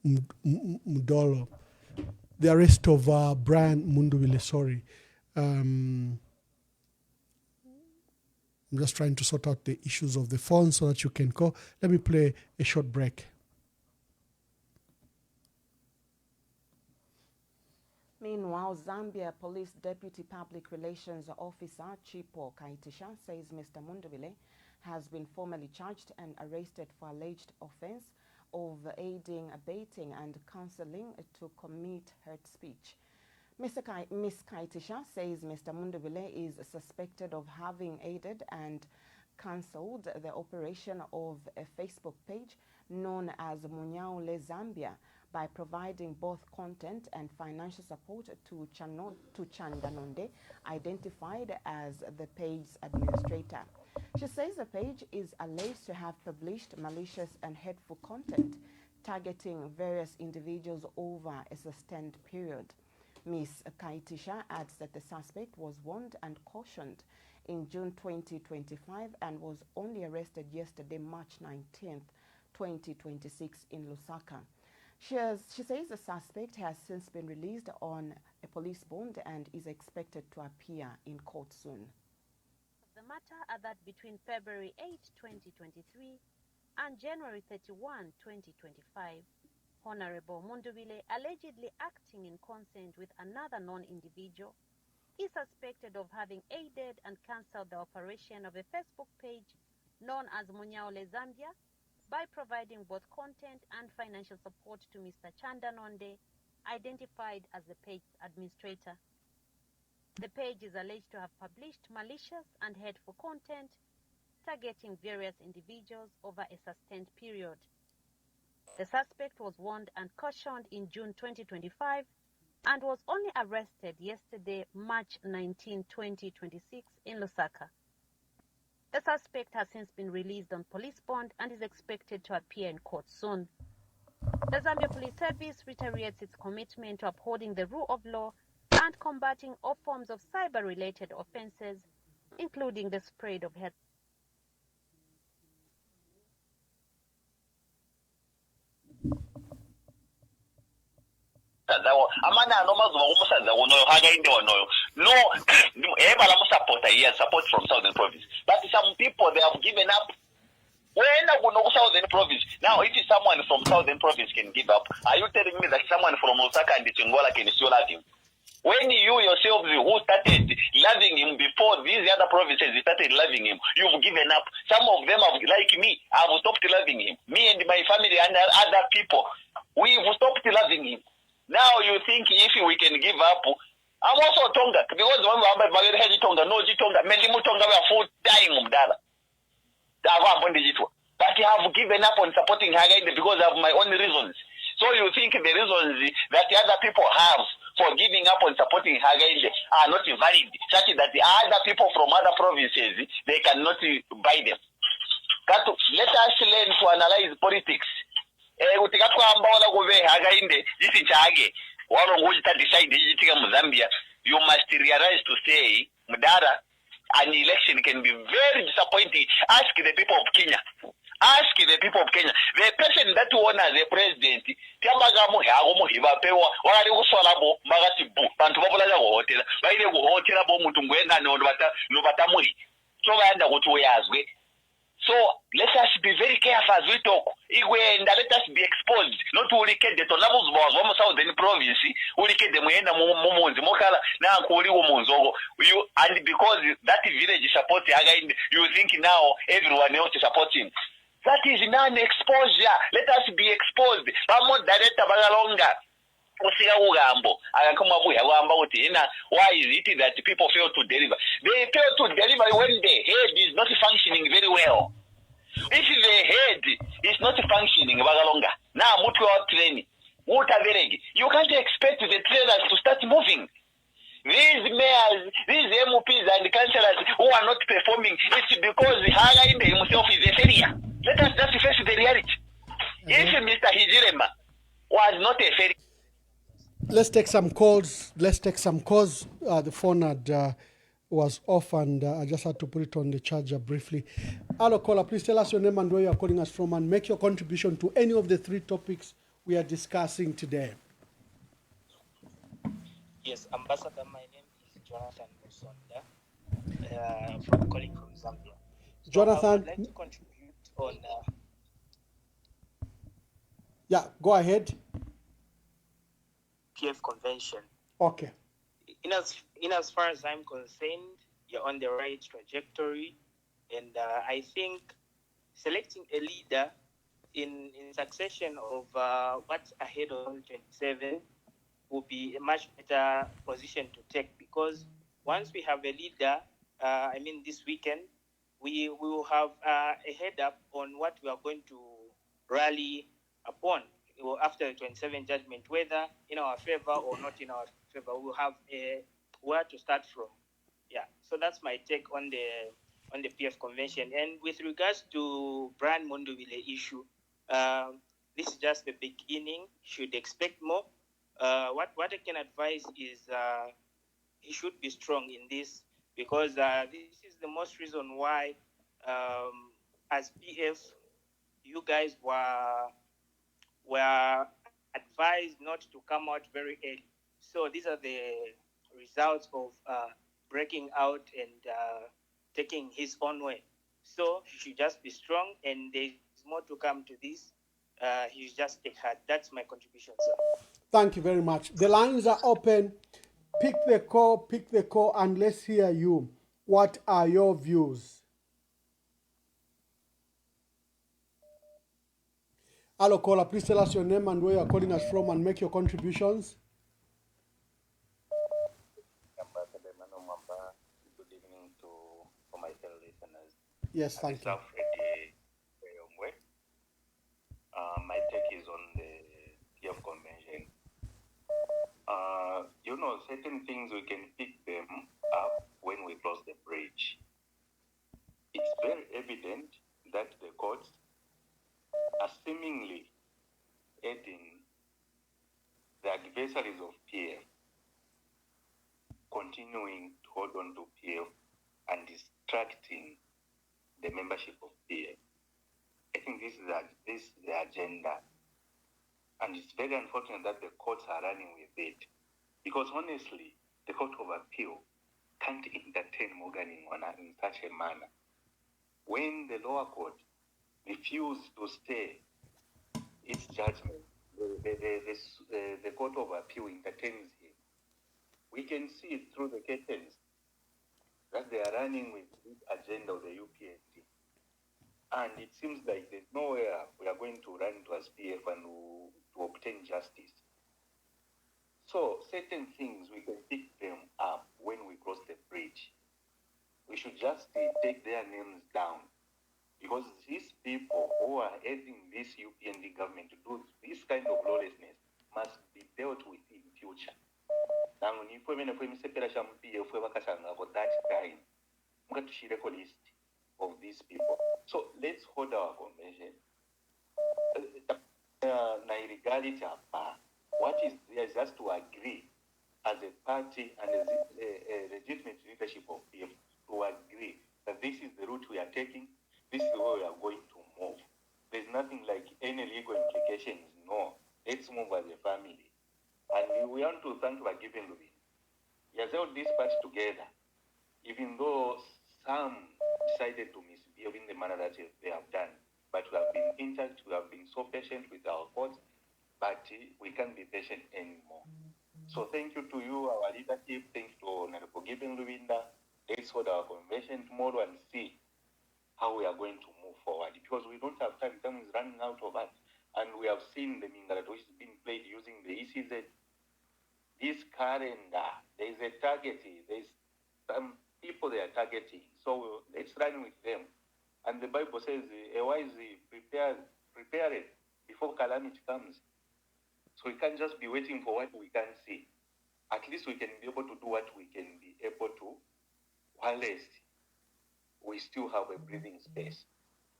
Mudolo, the arrest of Brian Mundubile, I'm just trying to sort out the issues of the phone so that you can call. Let me play a short break. Meanwhile, Zambia Police Deputy Public Relations Officer Chipo Kaitisha says Mr. Mundubile has been formally charged and arrested for alleged offense of aiding, abetting and counseling to commit hate speech. Ms. Kaitisha says Mr. Mundubile is suspected of having aided and cancelled the operation of a Facebook page known as Munyaule Zambia by providing both content and financial support to Chandanonde, identified as the page's administrator. She says the page is alleged to have published malicious and hateful content targeting various individuals over a sustained period. Ms. Kaitisha adds that the suspect was warned and cautioned in June 2025 and was only arrested yesterday, March 19th, 2026 in Lusaka. She says the suspect has since been released on a police bond and is expected to appear in court soon. The matter are that between February 8, 2023 and January 31, 2025, Honorable Mundubile, allegedly acting in consent with another non-individual, is suspected of having aided and cancelled the operation of a Facebook page known as Munyaule Zambia by providing both content and financial support to Mr. Chandanonde, identified as the page's administrator. The page is alleged to have published malicious and hateful content targeting various individuals over a sustained period. The suspect was warned and cautioned in June 2025 and was only arrested yesterday, March 19, 2026 in Lusaka. The suspect has since been released on police bond and is expected to appear in court soon. The Zambia Police Service reiterates its commitment to upholding the rule of law and combating all forms of cyber-related offenses, including the spread of hate. No, support from Southern Province. But some people, they have given up. When I go to Southern Province, now if someone from Southern Province can give up, are you telling me that someone from Osaka and Tingola can still love him? When you yourselves who started loving him before these other provinces started loving him, you've given up. Some of them have, like me, have stopped loving him. Me and my family and other people, we've stopped loving him. Now you think if we can give up, I'm also Tonga, because when we had Tonga, no Tonga, many Tonga were full time Mdala. But I have given up on supporting Hagainde because of my own reasons. So you think the reasons that the other people have for giving up on supporting Hagainde are not valid, such that the other people from other provinces, they cannot buy them. Let us learn to analyze politics. You must realize to say, Mdara, an election can be very disappointing. Ask the people of Kenya. Ask the people of Kenya. The person that won as a president, so let us be very careful as we talk. And let us be exposed. Not to get the levels was one southern province, we get the Mena Momons, Mokala, now you and because that village supports again, you think now everyone else to support him. That is non-exposure. Let us be exposed. Why is it that people fail to deliver? They fail to deliver when the head is not functioning very well. If the head is not functioning, now training, you can't expect the trailers to start moving. These mayors, these MPs and councillors who are not performing, it's because Harainde himself is a failure. Let us just face the reality. If Mr. Hijirema was not a failure. Let's take some calls. The phone had was off, and I just had to put it on the charger briefly. Hello, caller. Please tell us your name and where you are calling us from, and make your contribution to any of the three topics we are discussing today. Yes, Ambassador, my name is Jonathan Musonda, calling from Zambia. So Jonathan, I would like to contribute on... yeah, go ahead. PF convention. Okay. In as far as I'm concerned, you're on the right trajectory, and I think selecting a leader in succession of what's ahead of 27 will be a much better position to take, because once we have a leader, this weekend, we will have a head up on what we are going to rally upon after the 27 judgment, whether in our favor or not in our favor. We'll have where to start from. Yeah, so that's my take on the PF convention. And with regards to Brian Mundubile issue, this is just the beginning. Should expect more. What I can advise is he should be strong in this, because this is the most reason why, as PF, you guys were advised not to come out very early. So these are the results of breaking out and taking his own way. So he should just be strong, and there's more to come to this. He should just take heart. That's my contribution, sir. Thank you very much. The lines are open. Pick the call, and let's hear you. What are your views? Hello, caller. Please tell us your name and where you are calling us from, and make your contributions. Good evening to my fellow listeners. Yes, thank you. My take is on the PF convention. Certain things we can pick them up when we cross the bridge. It's very evident that the courts are seemingly aiding the adversaries of PF, continuing to hold on to PF and distracting the membership of PF. I think this is the agenda. And it's very unfortunate that the courts are running with it. Because honestly, the Court of Appeal can't entertain Morgan in such a manner. When the lower court refused to stay its judgment, the Court of Appeal entertains him. We can see it through the curtains that they are running with this agenda of the UPND. And it seems like there's nowhere we are going to run to as PF and to obtain justice. So certain things we can pick them up when we cross the bridge. We should just take their names down, because these people who are aiding this UPND government to do this kind of lawlessness must be dealt with in future. Now, if we that time, we to share a list of these people. So let's hold our convention. What is there is just to agree as a party and as a legitimate leadership of PF to agree that this is the route we are taking, this is the way we are going to move. There's nothing like any legal implications. No, let's move as a family. And we want to thank Bagiven Lubin. He has held this part together, even though some decided to misbehave in the manner that they have done. But we have been in touch, we have been so patient with our courts, but we can't be patient anymore. So thank you to you, our leadership. Thanks to Honorable Given Lubinda. Let's hold our convention tomorrow and see how we are going to move forward, because we don't have time. Time is running out of us. And we have seen the Mingarat which is being played using the ECZ. This calendar, there is a targeting. There is some people they are targeting. So let's run with them. And the Bible says, a wise prepare it before calamity comes. So we can't just be waiting for what we can't see. at least we can be able to do what we can be able to, whilst we still have a breathing space.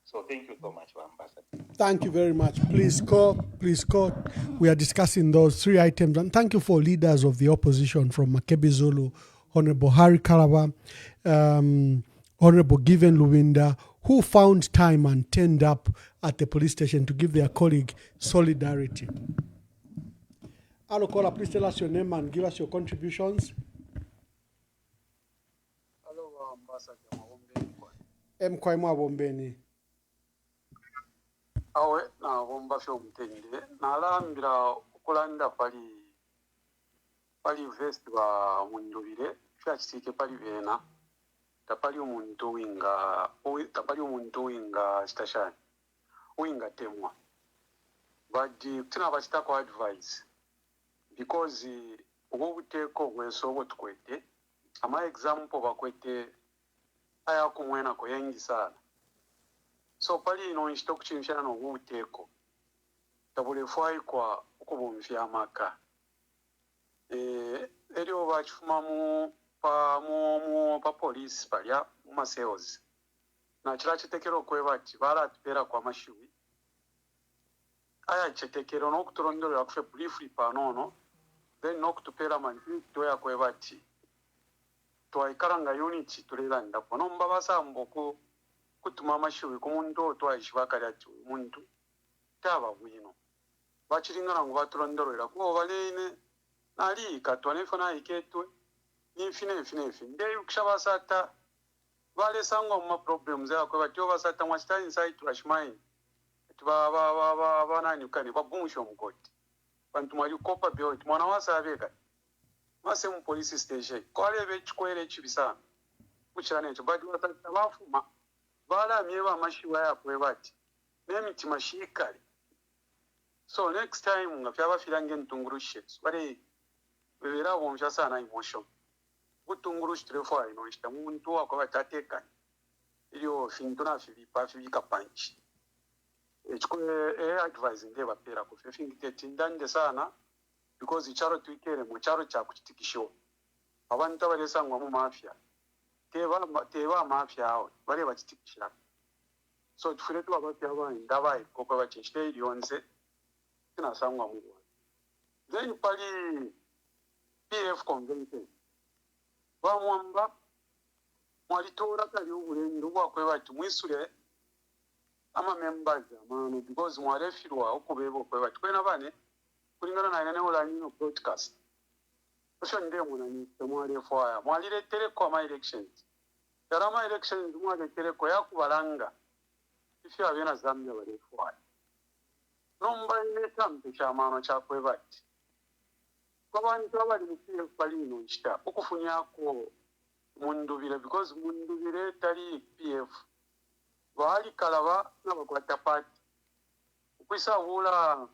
So thank you so much, Ambassador. Thank you very much. Please call. We are discussing those 3 items. And thank you for leaders of the opposition from Makebi Zulu, Honorable Harry Kalaba, Honorable Given Luwinda, who found time and turned up at the police station to give their colleague solidarity. Alokola, please tell us your name and give us your contributions. Hello, Ambassador Mawombeni. Mkwaimwa Bombeni. Awe na bomba fyo mutende nalambira okulanda pali vest ba Mundubile fya kitike pali bena tapali omuntu winga station winga temwa badi tina bachita ko advice because ubo buteko bwesobo tukwete ama example bakwete aya kumwena ko yengi sana. So pali ino nchito kuchimishana no uteko tabule fwai kwa ukubumfya maka elio bachifuma mu police palya mu sales na chira chitekero kwebati baratupera kwa mashiwi aya chitekero no kuturondero akufe briefly panono then no kutupera manti toya kwebati twaikaranga unity tulelanda kono mbabasa mboko kutuma amashiwi ku muntu otwayishibakali ati omuntu taba bwino bakiringana ngo baturondorera kuba balene nali katwane fona iketwe infine nde ukishabasata bale sangwa mu problems yakwe batyo basata mwasta inside trashmine nani ukani bagumusho mukoti bantu mwali kopa byo mwana wasabeka mase mu police station kwale bechikwere chibisana kuchana echo badi wasata bafuma bala mieba mashiwa ya kwebati nemiti mashikali. So next time nga fyaba filange ntungurushe bale bebera bomsha sana emotion butungurushi telefo ino ishita muntu akwabateka iyo fintuna fibika punch echikwe advice ndeba pera ku fingitete ndande sana because icharo twikere mu charo cha kuchitikisho abantu abalesangwa mu mafia teba mafia hao bale bachitikisha. So tufire tu abafia aba ndabaye koko bachishite ilionse tinasangwa mu then pali PF convention bamwamba mwalitora kali ubulendu bwakwebati mwisule ama members amano because mwarefirwa okubebo kwebati kwena bane kulingana na nene olanino broadcast osho ndemo na ni mwalefu aya mwaliretere kwa ma elections yarama elections mwaletere ko yakubalanga ifyo abena zamye balefu aya nomba ile tampe chamano chakwebati kwabantu abali mufire palino nchita okufunyako Mundubile because Mundubile tali PF bali kalaba nabakwata party kwisa wula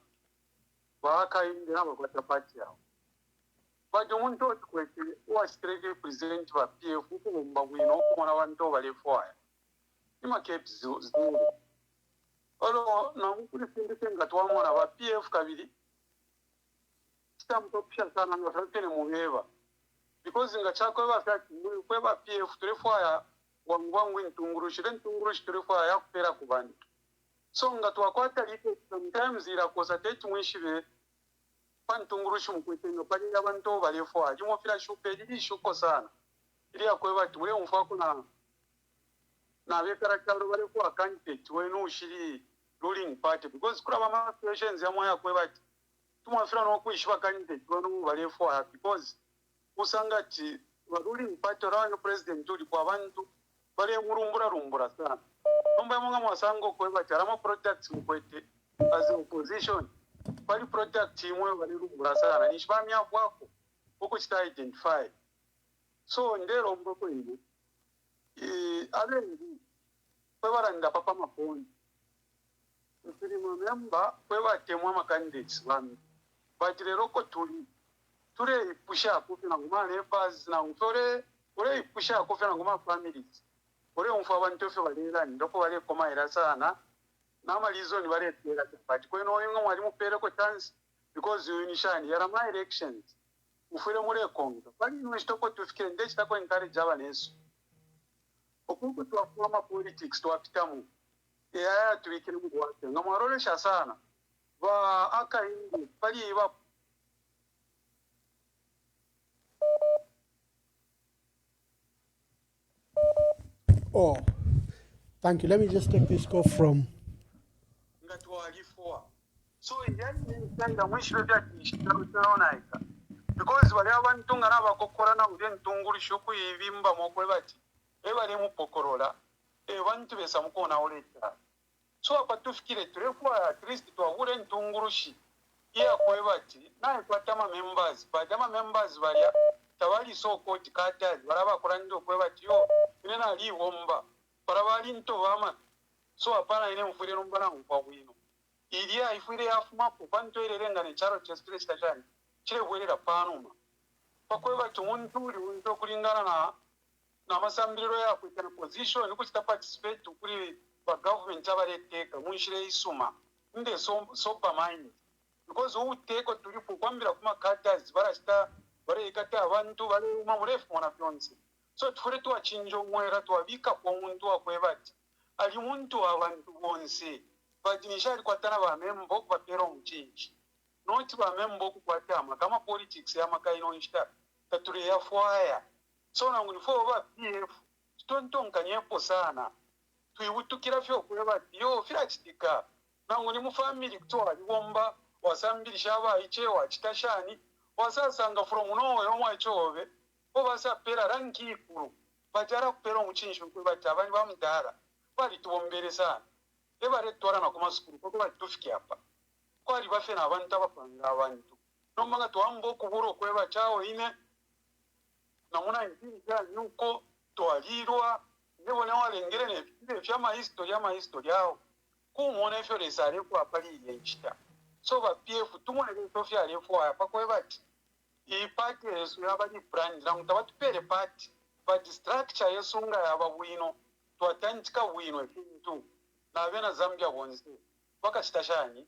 bakainde nabakwata party yao bajo muntu okwete wasireke president wa PF ukubomba bwino okumona abantu balefoya ima keps zulu olo na mukule sindike ngatwamona ba PF kabiri tamtopsha sana ngafakene mubeba because ngachako bafati kweba PF telefoya wangwangu ntungurushi telefoya yakupera kubantu so ngatwakwata lite sometimes ila kosa tetu mwishibe pantungurushi mkwitenga pali abantu balefoya jimofira shupeli shuko sana ili yakweba tuwe umfako na bekara karo balefoya candidate wenu ushiri ruling party because kuraba ma situations ya moya kweba tumafira no kuishiba candidate wenu balefoya because usangati ruling party rawa president uli kwa bantu bale rumbura sana nomba monga mwasango kweba charama protect mkwete as opposition bali protect imwe bali rumbura sana nishibami yako uko chita identify so ndero mboko ine alengi kweba nda papa maponi nsirimo memba kweba temwa ma candidates bami batirero ko ture pusha kufina nguma neighbors na utore ure pusha kufina nguma families ure umfa abantu fe balera ndoko bale koma era sana na malizo ni bale tera but kweno ingo mwali mupere ko chance because you nishani yara my elections ufire mure kongo bali nwishitoko tufikire ndechitako encourage abaneso okungu twafuma politics twapitamu eya tubikire mu wake ngamwarolesha sana ba akaingi bali ba. Oh, thank you. Let me just take this call from. So, because whatever Tunga Cocorana within Tunguri Shuku, Vimba Mokwebati, Evaremu Pocorola, a want to be some corner later. So, but to kill it, at least to a wooden Tungurushi, here Quevati, nine Patama members, Patama members, Varia, Tawali so called Kata, Varava Corando Quevatio, Nena Li Womba, Paravalin to Vama, so apparently for the Rumbana Pawino. Idia, if we have map, one to a and a charity station, Chile will a panuma. Pakweva to one to Kuringana, Namasambiro, we can position, which to participate to create the government take a Munshire Suma, in the sopa mind. Because who take to you for one bit of Makatas, Varasta, Varekata, one to Valema one of Yonsi. So for it to a change of where to a vika point to a quevat. I want to have one to say. But initially, Quatana member, but they don't change. Not to a member Quatama, Kama politics, Yamakaino Insta, that to the fire. So now we forward PF, Stone Tonka Posana. We would to kill a few, yo, Filatika. Now when you family to a Womba, or Sambi Shava, Ichewa, Chitashani, was a sanga from no my chove, over a pera ranki, but Jara Peron change with Tavan Dara, but it won't be the son. Eva retorana come school, come to Skiapa. Quali va fena avantava avanti. Non manga to ambo kuburo kweva chao ine. Namuna intinja nuko to alirwa. Nevo ne wale ngere ne fiama historia. Kumone fiore sare kwa pali yenchita. So va PF tumone ne sofia le fwa pa kweva ti. I party yesu yabadi brand na mutawatu pere party. But structure yesunga yaba wino. To atantika wino efintu. Na vena Zambia wonse vakachitashani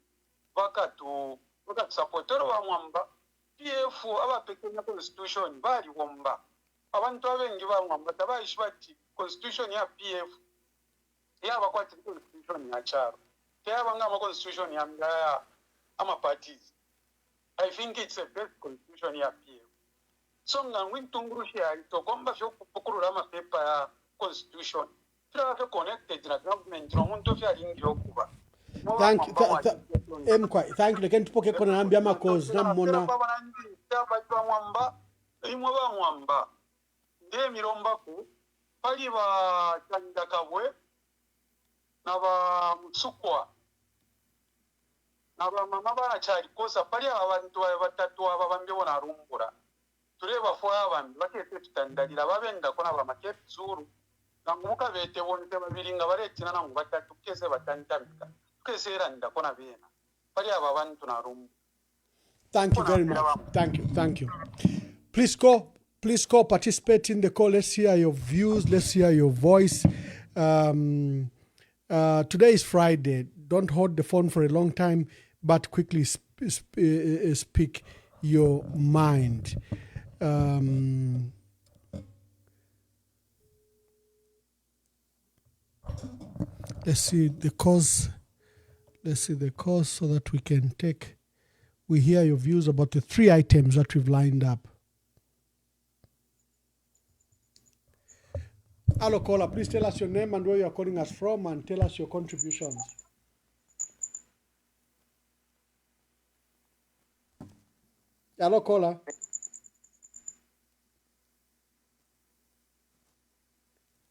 vakatu supportero wa mwamba PF abapekenya constitution bali womba abantu abengi ba mwamba tabaishibati constitution ya PF yaba kwati constitution ya charo yaba ngama constitution ya mgaya ama parties. I think it's a best constitution ya PF. So ngwintungrushi ya to komba fyo kukurura mapepa ya constitution. Connected to the government, thank you. Again, Poke Konambia Makos, Namona. Imwamba, Demi Rombaku, Paliva Chandakawe, Nava Mutsukwa, Nava Mamaba Chari, Kosa Palia, to have a tattoo of Avambiona Rumbura. To live a 4 hours, but it's standard, Lavenda, Konava Maket Zuru. Namuka vete wonte mabiringa baretina na ngubata tukese batantamika tukese randa kona bena pali abantu na room. Thank you very much. Thank you. Please call, participate in the call. Let's hear your views, let's hear your voice. Today is Friday. Don't hold the phone for a long time, but quickly speak your mind. Let's see the cause so that we hear your views about the 3 items that we've lined up. Hello, caller. Please tell us your name and where you are calling us from and tell us your contributions. Hello, caller.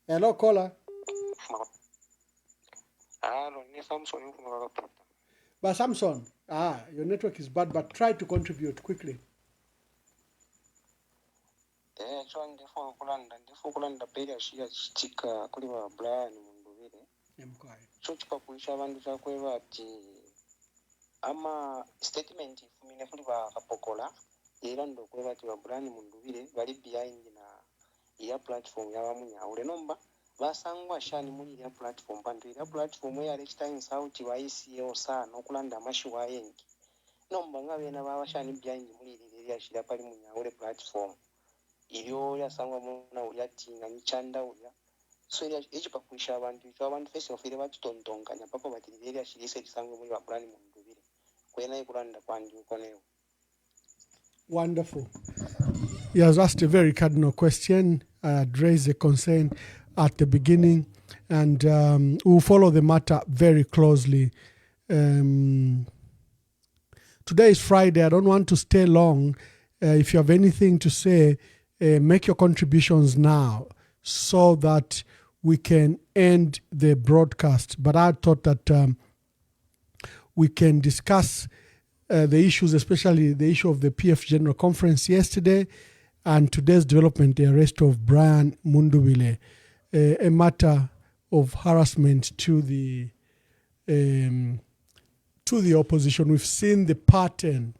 Hello, caller. But Samson, your network is bad, but try to contribute quickly. Ama statement ifumine kuli ba kapokola era ndo kweba ti Brand Mundubile bali behind na ya platform ya Munyaule nomba basangwa shani muri ya platform bantu ya platform ya next time sauti wa ICO sana okulanda amashi wa yengi nomba ngabe na baba shani behind muri yashira pali Munyaule platform iliyo yasangwa muna uyatinga nichanda uya so echi pakuisha abantu first of all batitondonganya papa batiriveri yashirisa lisangwe muri babrani Mundubile kwena ikulanda kwandi ukonewo. Wonderful. He has asked a very cardinal question. I had raised a concern at the beginning, and we'll follow the matter very closely. Today is Friday. I don't want to stay long. If you have anything to say, make your contributions now so that we can end the broadcast. But I thought that we can discuss the issues, especially the issue of the PF General Conference yesterday and today's development, the arrest of Brian Mundubile, a matter of harassment to the opposition. We've seen the pattern.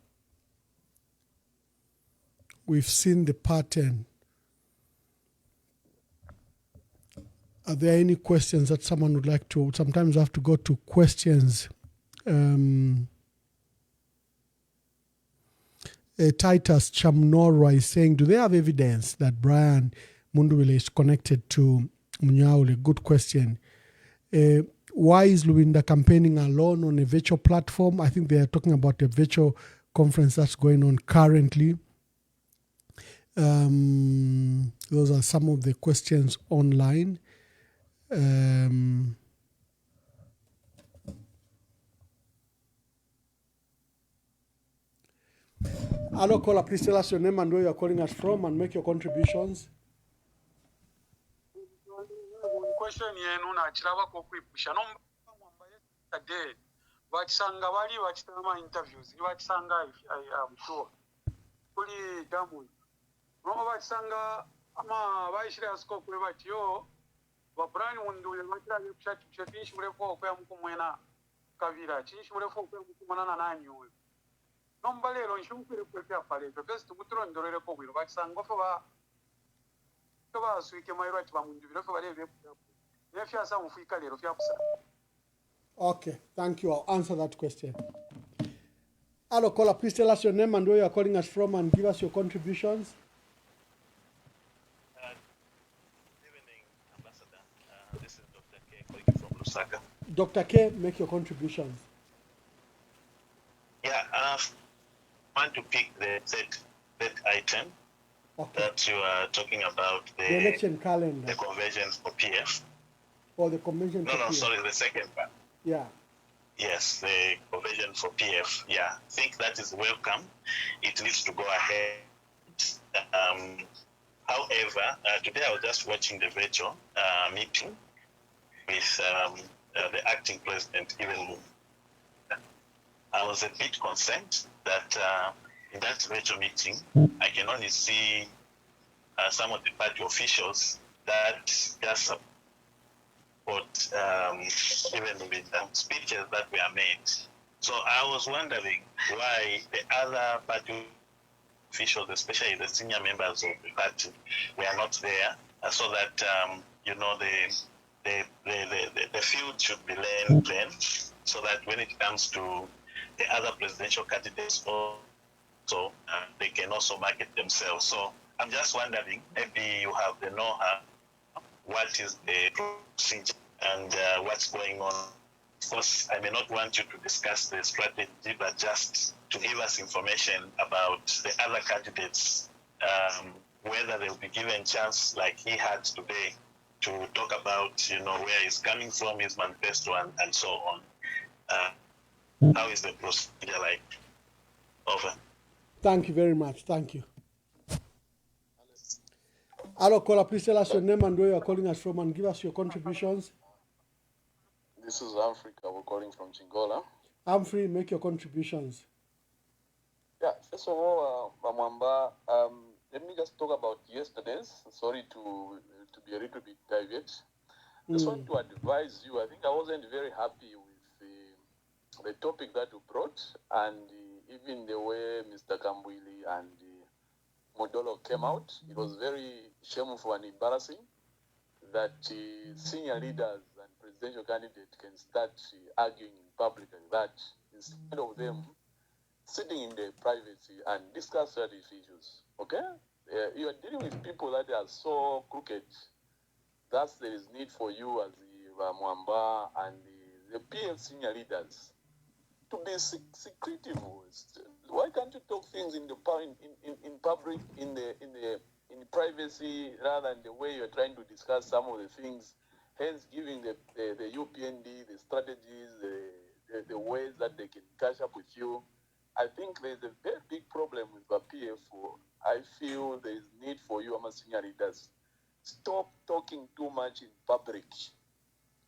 Are there any questions that someone would like to? Sometimes I have to go to questions. Titus Chamnorwa is saying, do they have evidence that Brian Mundubile is connected to Munyaule? Good question. Why is Luinda campaigning alone on a virtual platform? I think they are talking about a virtual conference that's going on currently. Those are some of the questions online. Hello, caller, please tell us your name and where you are calling us from and make your contributions. Question yenu na chilaba kukwipusha no today bakisanga bali bakitama interviews ni bakisanga I am sure kuli damu no bakisanga ama bayishira scope we batyo babrani Mundubile bakira kushati chinshi muleko kwa mkumwena kavira chinshi muleko kwa mkumwana nanyu no mbalero nshumukire kwepya pale best muturondorere ko bwiro bakisanga fo ba swike mayiro ati Mundubile fo bale Okay, thank you. I'll answer that question. Hello, caller, please tell us your name and where you are calling us from and give us your contributions. Good evening, Ambassador. This is Dr. K calling from Lusaka. Dr. K, make your contributions. Yeah, I want to pick the third item that you are talking about, the election calendar. The conversion for PF. Or the convention for PF. Sorry, the second part. Yeah. Yes, the conversion for PF. Yeah, I think that is welcome. It needs to go ahead. However, today I was just watching the virtual meeting with the acting president, even I was a bit concerned that in that virtual meeting, I can only see some of the party officials that just support even with speeches that were made. So I was wondering why the other party officials, especially the senior members of the party, were not there, so that the field should be learned, so that when it comes to the other presidential candidates also they can also market themselves. So I'm just wondering, maybe you have the know-how, what is the procedure and what's going on. Of course, I may not want you to discuss the strategy, but just to give us information about the other candidates, whether they'll be given chance like he had today to talk about, where he's coming from, his manifesto, and so on. How is the procedure like? Over. Thank you very much. Thank you. Hello, caller, please tell us your name and where you are calling us from and give us your contributions. This is Africa. We're calling from Chingola. Humphrey, make your contributions. Yeah, first of all, Mamwamba, let me just talk about yesterday's. Sorry to be a little bit diverted. Just want to advise you. I think I wasn't very happy with the topic that you brought, and even the way Mr. Kambwili and Modolo came out. It was very shameful and embarrassing that senior leaders and presidential candidates can start arguing in public like that, instead of them sitting in the privacy and discuss certain issues. Okay? You are dealing with people that are so crooked. Thus, there is need for you as the Mwamba and the PF senior leaders to be secretive. Why can't you talk things in public, in privacy, rather than the way you're trying to discuss some of the things, hence giving the UPND the strategies, the ways that they can catch up with you. I think there's a very big problem with the PF. I feel there is need for you, as senior leaders. Stop talking too much in public.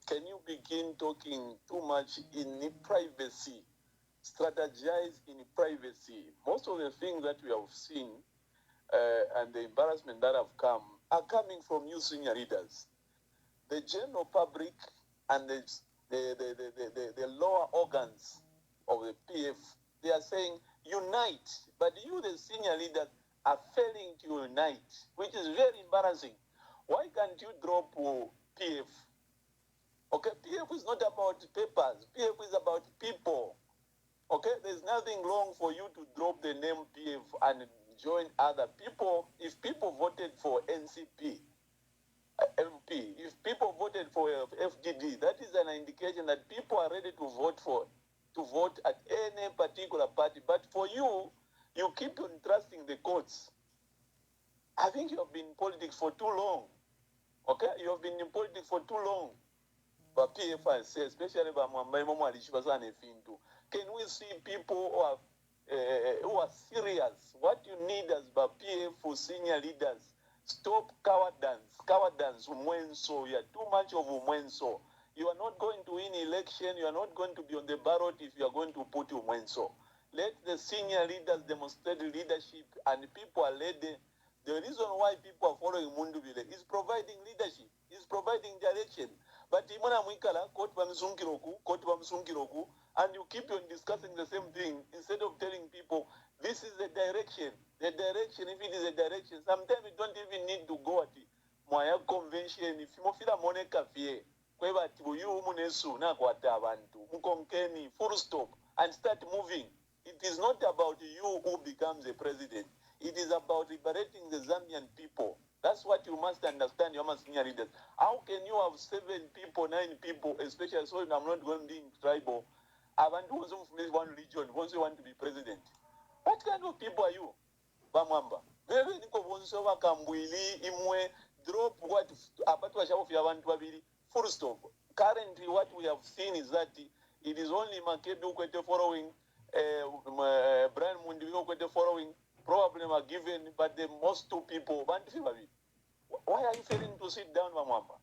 Can you begin talking too much in privacy? Strategize in privacy. Most of the things that we have seen and the embarrassment that have come are coming from you senior leaders. The general public and the lower organs of the PF, they are saying unite, but you, the senior leaders, are failing to unite, which is very embarrassing. Why can't you drop PF? Okay, PF is not about papers. PF is about people. Okay, there's nothing wrong for you to drop the name PF and join other people. If people voted for NCP, MP, if people voted for FDD, that is an indication that people are ready to vote at any particular party. But for you, you keep on trusting the courts. I think you have been in politics for too long. Okay, you have been in politics for too long. But PF, especially by can we see people who are serious? What you need as PF for senior leaders, stop cowardice, umwenso. You are too much of umwenso. You are not going to win election. You are not going to be on the ballot if you are going to put umwenso. Let the senior leaders demonstrate leadership, and people are led. The reason why people are following Mundubile is providing leadership, is providing direction. But and you keep on discussing the same thing instead of telling people this is the direction. The direction, if it is a direction, sometimes you don't even need to go at the Mwaya convention. If you feel a Monica Fie, full stop and start moving. It is not about you who becomes the president. It is about liberating the Zambian people. That's what you must understand, your senior leaders. How can you have 7 people, 9 people, especially so I'm not going to be tribal? I want to from one region, once you want to be president. What kind of people are you? Bamwamba. Very imwe drop what full stop. Currently, what we have seen is that it is only Makedu Kwete following, Brian Mundubile following. Probably are given, but the most 2 people. Why are you failing to sit down, Mamamba?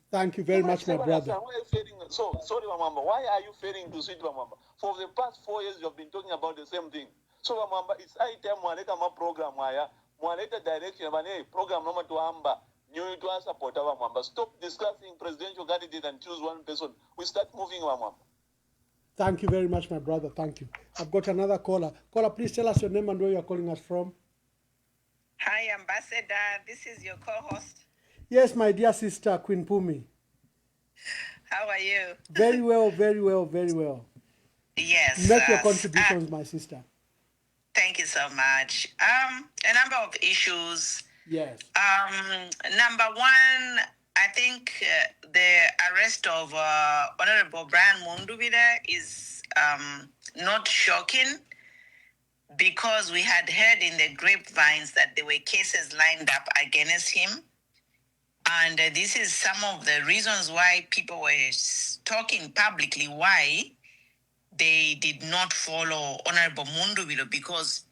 Thank you very much, my brother. Why are you failing? So, sorry, Mamamba. Why are you failing to sit, Mamamba? For the past 4 years, you have been talking about the same thing. So, Mamamba, it's high time my program, Mwaleta direction, program number to Amba, new to support our Mamamba. Stop discussing presidential candidate and choose one person. We start moving, Mamamba. Thank you very much, my brother. Thank you. I've got another caller. Caller, please tell us your name and where you're calling us from. Hi, Ambassador. This is your co-host. Yes, my dear sister, Queen Pumi. How are you? Very well, very well, very well. Yes. Make your contributions, my sister. Thank you so much. A number of issues. Yes. Number one, I think the arrest of Honorable Brian Mundubile is not shocking because we had heard in the grapevines that there were cases lined up against him. And this is some of the reasons why people were talking publicly why they did not follow Honorable Mundubile, because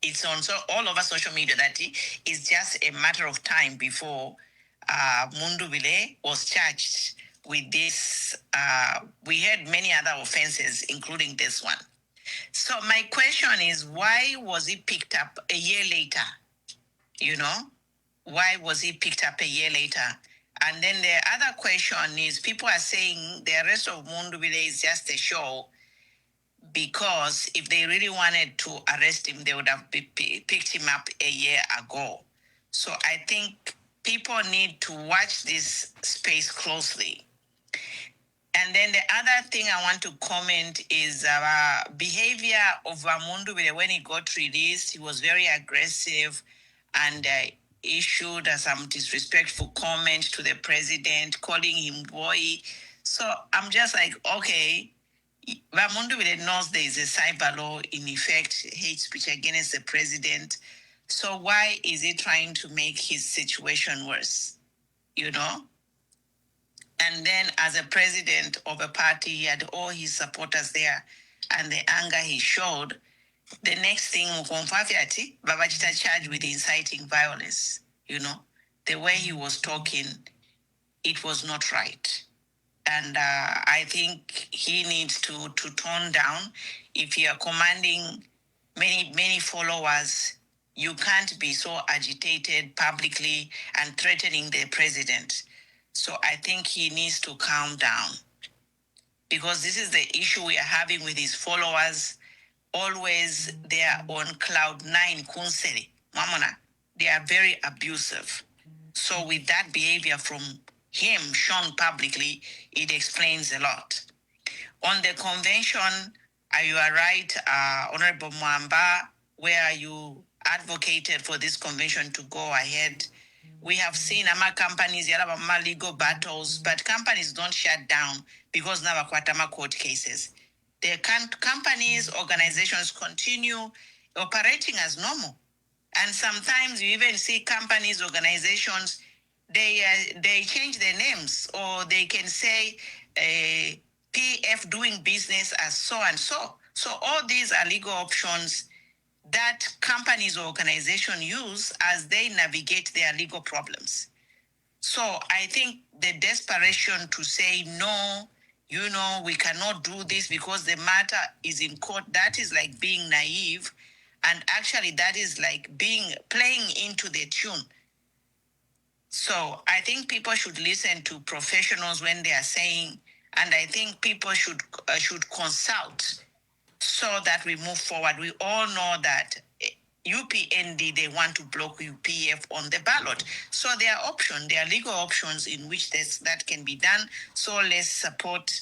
it's on all over social media that it's just a matter of time before Mundubile was charged with this. We had many other offenses, including this one. So my question is, why was he picked up a year later? You know, why was he picked up a year later? And then the other question is, people are saying the arrest of Mundubile is just a show, because if they really wanted to arrest him, they would have picked him up a year ago. So I think people need to watch this space closely. And then the other thing I want to comment is behavior of Mundubile when he got released. He was very aggressive and issued some disrespectful comment to the president, calling him boy. So I'm just like, okay, Mundubile knows there is a cyber law in effect, hate speech against the president. So why is he trying to make his situation worse? You know? And then, as a president of a party, he had all his supporters there, and the anger he showed. The next thing, Babachita charged with inciting violence. You know, the way he was talking, it was not right. And I think he needs to tone down. If you are commanding many followers, you can't be so agitated publicly and threatening the president. So I think he needs to calm down, because this is the issue we are having with his followers. Always they are on cloud nine, kunseri, mamona. They are very abusive. So with that behavior from him shown publicly, it explains a lot. On the convention, you are right, Honorable Mwamba, where you advocated for this convention to go ahead. We have seen ama companies, yala legal battles, but companies don't shut down because now kwatama court cases. The companies, organizations continue operating as normal. And sometimes you even see companies, organizations, they change their names, or they can say PF doing business as so and so. So all these are legal options that companies or organizations use as they navigate their legal problems. So I think the desperation to say, no, we cannot do this because the matter is in court, that is like being naive. And actually that is like playing into the tune. So I think people should listen to professionals when they are saying, and I think people should consult so that we move forward. We all know that UPND, they want to block UPF on the ballot. So there are legal options in which that can be done. So let's support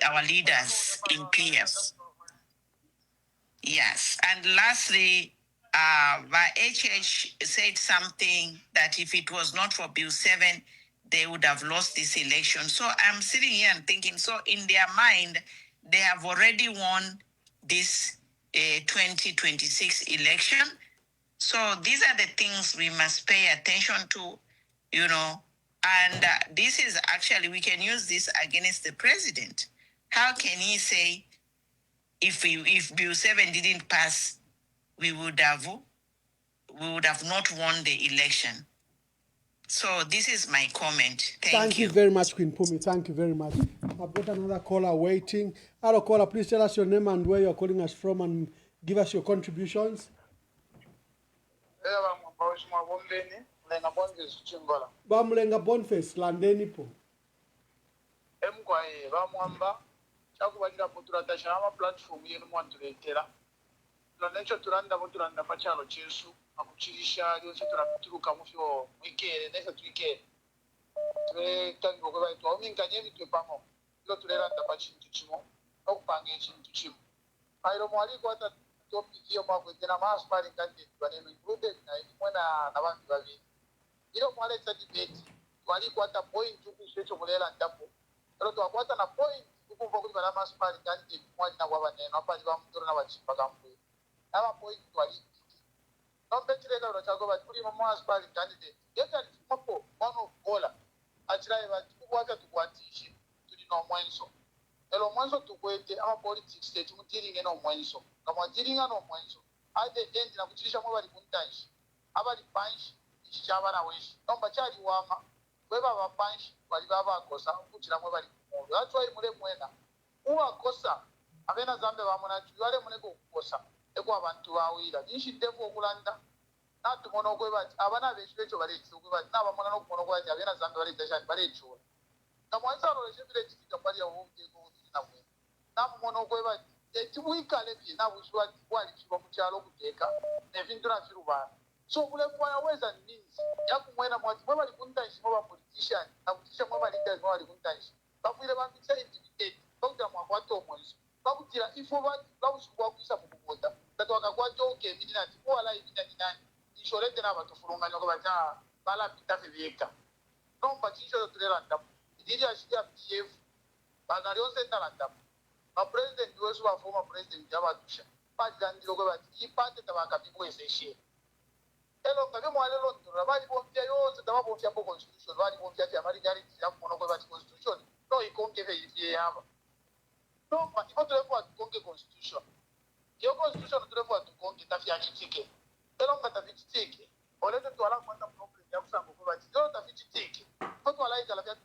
our leaders in PF. Yes. And lastly, HH said something that if it was not for Bill 7, they would have lost this election. So I'm sitting here and thinking, so in their mind, they have already won this 2026 election. So these are the things we must pay attention to, and this is actually, we can use this against the president. How can he say, if Bill 7 didn't pass, we would have not won the election? So this is my comment. Thank you. Thank you very much, Queen Pumi. Thank you very much. I've got another caller waiting. Hello, caller. Please tell us your name and where you're calling us from, and give us your contributions. Bamulenga Boniface, Landeni po. Mkwaye bamwamba chakubalira mutulanda chama platform yenu mwantuletera nonecho tulanda pachalo chesu akuchirisha lyonse tuturuka mufyo mwikere nese twikere twetango kwa baitu ominkanye bitwe pamo lo tulelanda pachintu chimo okupanga echintu chimo airo mwali kwata topic yo makwetera maspari kandi baneno included na imwana na bantu babiri ilo mwale tsa debate wali kwata point kusecho mulela ndapo ero twakwata na point ukumva kuti bana maspari kandi mwali na kwabaneno apali bamutoro na bachipaka mwe aba point wali nombetireka ro chako bati kuri mama maspari candidate yeta timapo one of gola achiraye bati kukwata tukwatishe tuli no mwenso elo mwenso tukwete ama politics state mutiringe no mwenso kama tiringa no mwenso ade end na kuchirisha mwe bali kuntanshi abali panshi ichaba na weshi nomba chali wama weba bapanshi bali baba kosa kuchira mwe bali kumoyo that's why mule mwena uwa kosa abena zambe bamona tuyale muneko kukosa eko abantu bawira nishitevu okulanda natumono okwebati abana beshibecho bali okwebati nabamona no kumono kwati abena zambe bali tashani bali chuo namwanza roje bile tikita bali ya wonge ko na mwe namumono okwebati etibuikale bi nabushwa kwali chiba muchalo kuteka nevintu na firubana so kule kwa weza nini yakumwena mwati mwe bali kuntanshi mwe ba politician na kutisha mwe bali leaders mwe bali kuntanshi bafuire bambisa intimidate bakugira mwakwata omweso bakugira ifo bakushikwa kuisa mukuboda tatu wakakwata okemini nati kuwala ibina ninani inshorete n'abatufurunganya ko bata balapita vyeka nomba chincho turera ndapo idiri ashiya PF bana lyonse ndala ndapo ba president wesu ba former president jabatusha bagandiro ko bati ipate tabakabibwezeshe elo ngabe mwalelo ndura bali bompya yose tababofya po constitution bali bompya ya marigarity ya kuno ko bati constitution no ikonke ve yaba nomba ipo tulepo atukonge constitution yo constitution tulepo atukonge tafya chitike elo ngata vichitike olete twala kwenda problem ya kusango ko bati yo tafichitike ko twala ikala ya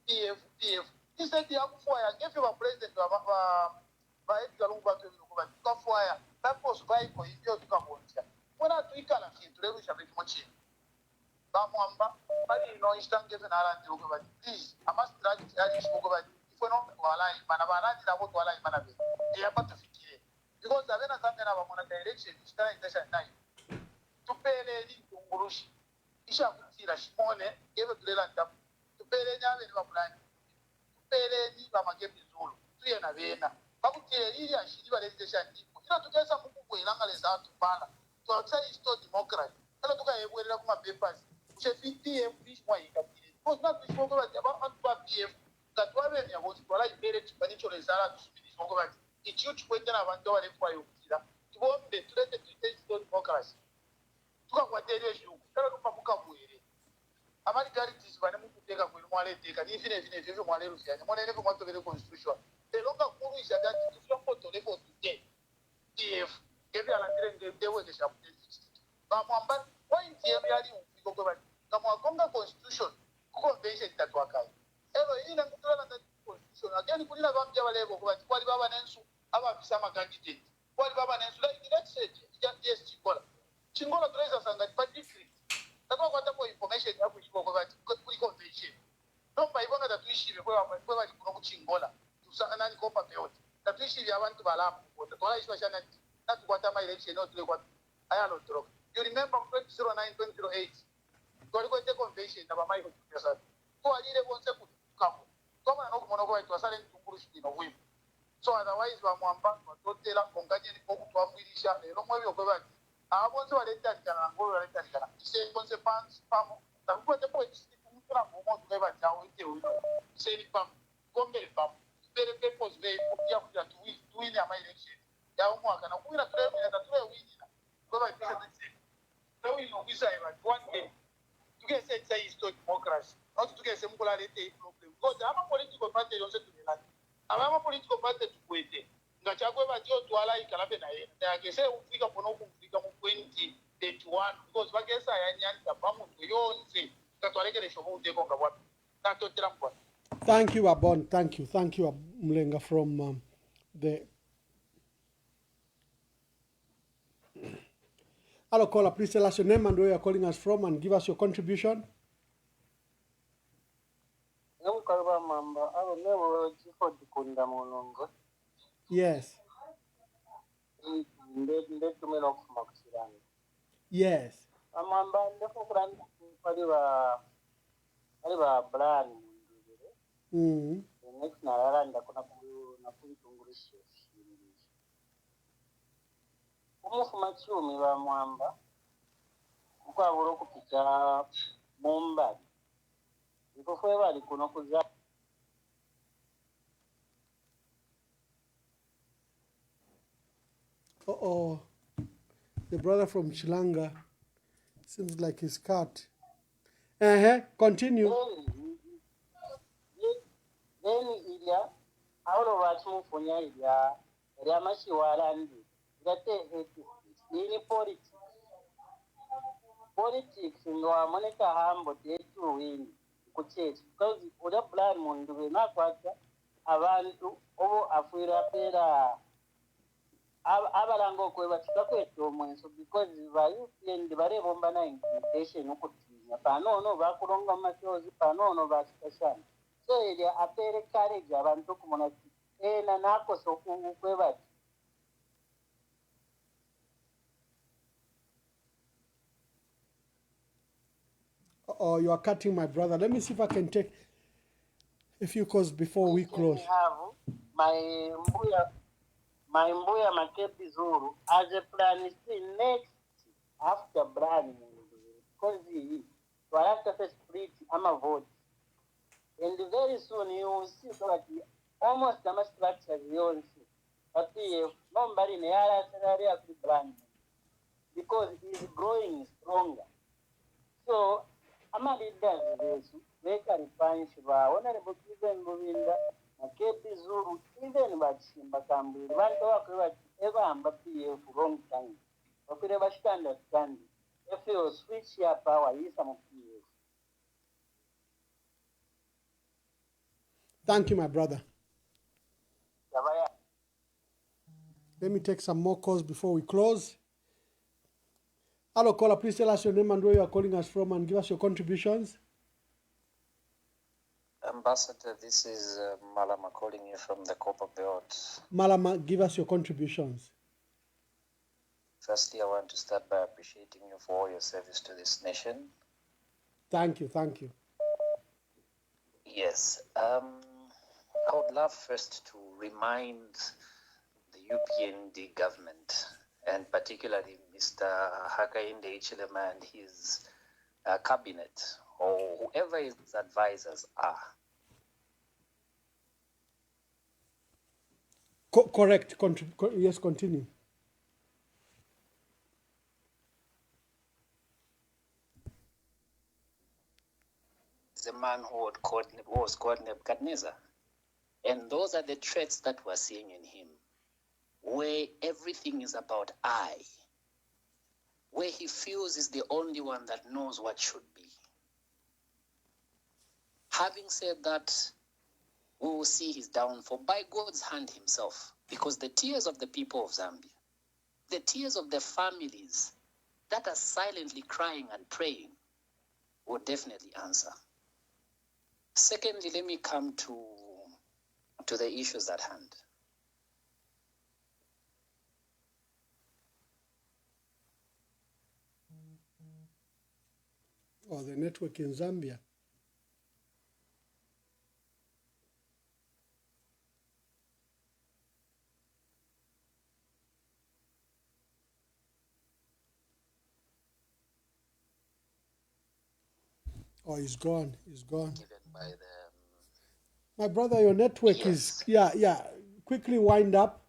PF instead ya kufua ngefe ba president ba Edgar Lungu ba ko bati kafua that was by ko ibyo tukamonja wona tuikala kintu lero shabiki mochi ba mwamba bali no instange fe nala ndi ko bati please ama strategy ali ko bati ifo no twala imana bana ndi nabo twala imana be ya patufikire because abena kangana ba mona direction stara intention nai tupele ni tungurushi isha kutira shimone ebe tulela ndapo tupele nyabe ni bapulani tupele ni bamagebi zulu tuye na bena bakutire ili ashiri balezesha ndipo ino tukesa mukubwelanga leza atupala twatsa isto democracy elo tukayebwerera kuma papers uchefi PF bishwa ikapire because na bishwa ko bati abantu ba PF katwabe nya bozi twala ibere tupanicho lezala tusubiri ko bati ichiu chikwetera abantu bale kwa yokira tubombe tulete isto democracy tukakwatereye shuku elo tupamuka bwere amali garitis bane mukuteka kweli mwale teka ni fine vivyo mwale rufyanya mwale nevo mwatokele constitution elonga kuru ishagati ifyokoto levo today PF kebi alandire ndewe kesha bamwamba point yemi yali ufiko kwa bati kama wakonga constitution convention itatwakai elo ina kutula na constitution again kulina bambya balego kwa bati kwali baba nensu abafisa ma candidate kwali baba nensu like election yes chingola tuleza sanga pa district tako kwata ko information ya kushiko kwa bati kuli convention nomba ibonga tatuishire kwa bali kuno kuchingola tusanga nani kopa peyote tatuishire abantu balamu kwa twala ishwa shana natu kwata ma election no tule kwa ayalo drop you remember 2009 2008 twali ko te convention na bamai ko tsasa ko alire bonse kukamo kama no kumono kwa twasale ntunguru shino wimu so otherwise bamwamba batotela konganye ni ko kutwafirisha lero mwebyo kwa bati abonze waleta kana ngolo waleta kana ise bonse pamo takupote po ikura momo tukeba tawo ite uno seri pam kombe pam bere purpose ve ya kuja tuwini ama election ya umwaka na kuira turebe na tatwe winina kwa ba pesa tse so ino bisa eba one day tukese say history democracy not tukese mukula lete problem because ama political party yonse tunela ama political party tukwete ngachakwe batyo twala ikalape na yena yakese ufika pono kufika mu 2031 because bagesa yanyanja pamu yonse katwalekele shobo uteko ngabwa natotera mkwa. Thank you, Abon. Thank you, Mlenga from the. Hello, caller. Please tell us your name and where you're calling us from, and give us your contribution. Yes. Yes. Umufuma chumi ba mwamba ukwabura okupita mumbali ikofwe bali kuno kuza The brother from Chilanga seems like he's cut. Continue. Then ilia aulo wachimufunya ilia mashiwalandi ini politics ndo amoneka hambo tetu wini kuchechi because uda plan mundu na kwata abantu obo afuira pera abalango kweba tikakweto mwenso because bayupendi barebomba na invitation ukutinya panono bakuronga machozi panono basikashana so ile apere courage abantu kumona ena nako sokukweba. You are cutting my brother. Let me see if I can take. a few calls before we close. Have my Mbuya Makepi Zuru as a plan next after brand because he will have to split a vote. And very soon you will see that almost the structure you will see. But nobody in the area of the brand because it is growing stronger. So I'm a leader they can find Shiva, Honorable Cleveland Govinda, Makepi Zuru, even Bachimba Kambi, one talk about ever and Bapi for long time. But we never understand. If you switch your power, you some of you. Thank you, my brother. Let me take some more calls before we close. Hello, caller. Please tell us your name and where you are calling us from and give us your contributions. Ambassador, this is Malama calling you from the Copper Belt. Malama, give us your contributions. Firstly, I want to start by appreciating you for all your service to this nation. Thank you, thank you. Yes, I would love first to remind the UPND government, and particularly Mr. Hakainde Hichilema and his cabinet, or whoever his advisors are. Correct. Yes, continue. The man who was called Nebuchadnezzar. And those are the traits that we're seeing in him, where everything is about I, where he feels is the only one that knows what should be. Having said that, we will see his downfall by God's hand himself, because the tears of the people of Zambia, the tears of the families that are silently crying and praying will definitely answer. Secondly, let me come to the issues at hand. Oh, the network in Zambia. Oh, he's gone. He's gone. Given by the, my brother, your network is, yeah. Quickly wind up.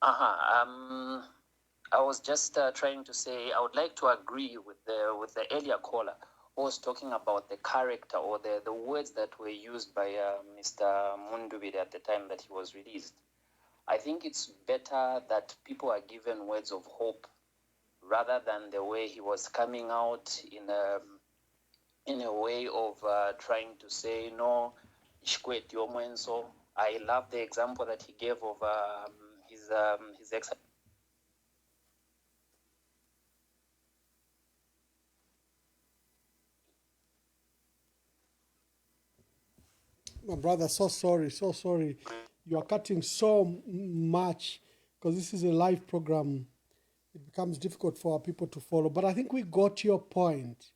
I was just trying to say I would like to agree with the earlier caller who was talking about the character or the words that were used by Mr. Mundubile at the time that he was released. I think it's better that people are given words of hope rather than the way he was coming out in a way of trying to say, no, I love the example that he gave of his ex. My brother, so sorry. You are cutting so much because this is a live program. It becomes difficult for our people to follow. But I think we got your point.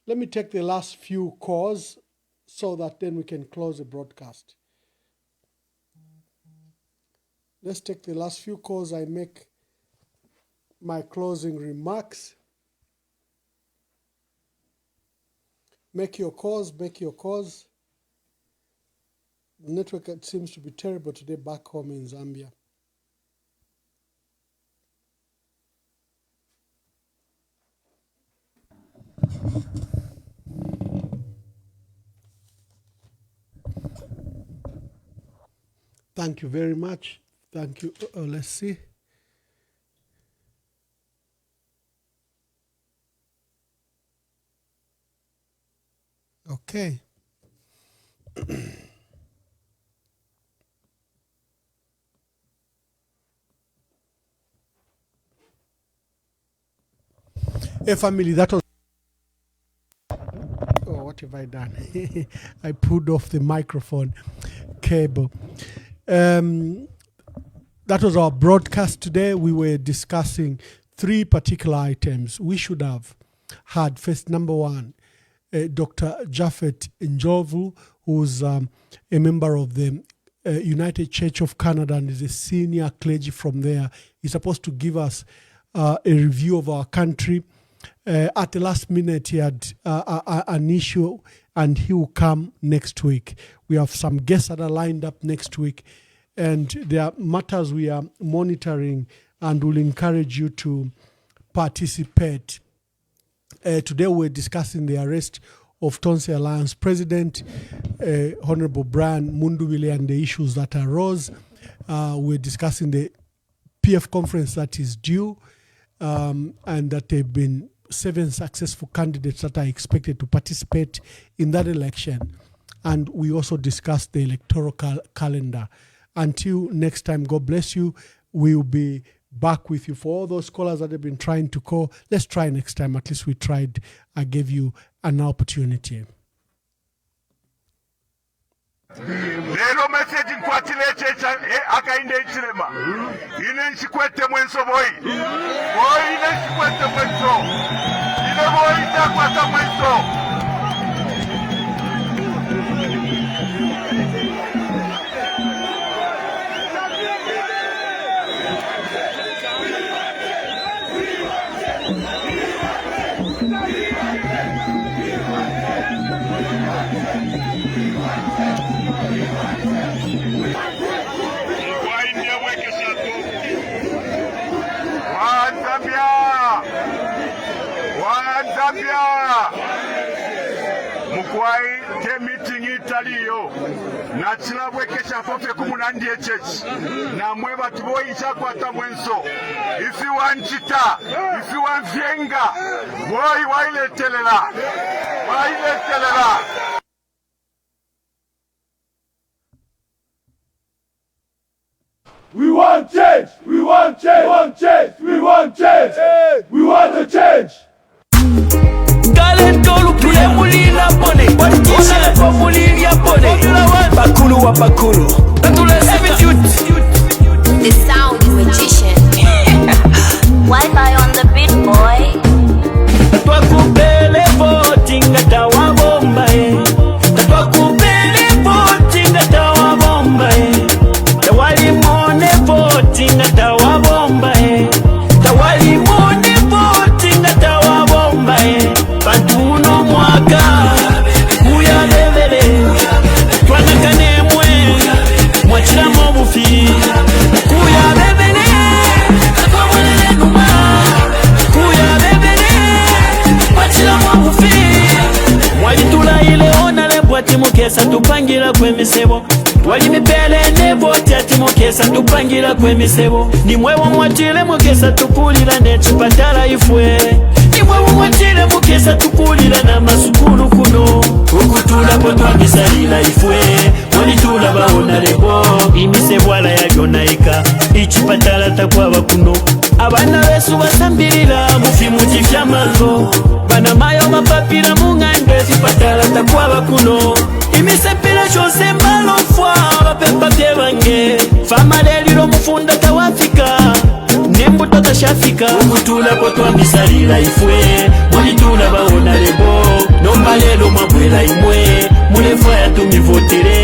Let me take the last few calls so that then we can close the broadcast. Let's take the last few calls. I make my closing remarks. Make your calls. The network seems to be terrible today back home in Zambia. Thank you very much. Thank you. Let's see. Okay. Hey family, that was... Oh, what have I done? I pulled off the microphone cable. That was our broadcast today. We were discussing 3 particular items we should have had. First, number 1, Dr. Japhet Njovu, who's a member of the United Church of Canada and is a senior clergy from there. He's supposed to give us a review of our country. At the last minute, he had an issue, and he will come next week. We have some guests that are lined up next week, and there are matters we are monitoring and will encourage you to participate. Today we're discussing the arrest of Tonse Alliance President, Honorable Brian Mundubile, and the issues that arose. We're discussing the PF conference that is due, and that there have been 7 successful candidates that are expected to participate in that election. And we also discussed the electoral calendar. Until next time, God bless you. We'll be back with you. For all those callers that have been trying to call, let's try next time. At least we tried. I gave you an opportunity. Lero message nkwatile checha akainde ichilema ine nchikwete mwenso boy ine nchikwete mwenso ine boy itakwata mwenso. Mukwai ke meeting italiyo na chilabwekesha fofe kumunandie chechi na mweba tiboi chakwata mwenso ifi wanchita ifi wanvyenga woi waile telela. We want change! We want change! We want change! We want change! We want a change! Bakulu wa Bakulu. The sound magician. Wi-Fi on the beat, boy. Twakupele voting atawa bomba Twakupele voting atawa bomba Tawali mone voting atawa bomba Tawali mone voting atawa bomba Bantuno mwaka Kuya levele Twanakane mwe Mwachila mobufi Kuya levele Twawalele numa Kuya levele Mwachila mobufi Mwalitula ile ona lebwati mukesa tupangira kwemisebo Wali mipele neboti ati mukesa tupangira kwemisebo Nimwewo mwatile mukesa tupulila nechipatala ifwe Nimwewo mwatile mukesa tupulila na masukulu kuno Ukutula kwa twamisalila ifwe Mwalitula baona lebo Imisebo ala ya jonaika Ichipatala takwaba kuno Abana besu basambilila Mufi mutifya mazo Bana mayo mapapira mungande Zipatala takwaba kuno Imisepila chose mbalo fwa Bapepa pyebange Fama lelilo mufunda tawafika Nembuto tashafika Ukutula kwa twamisalila ifwe Mwalitula baona lebo Nomba lelo mabwela imwe Mulefwa ya tumivotele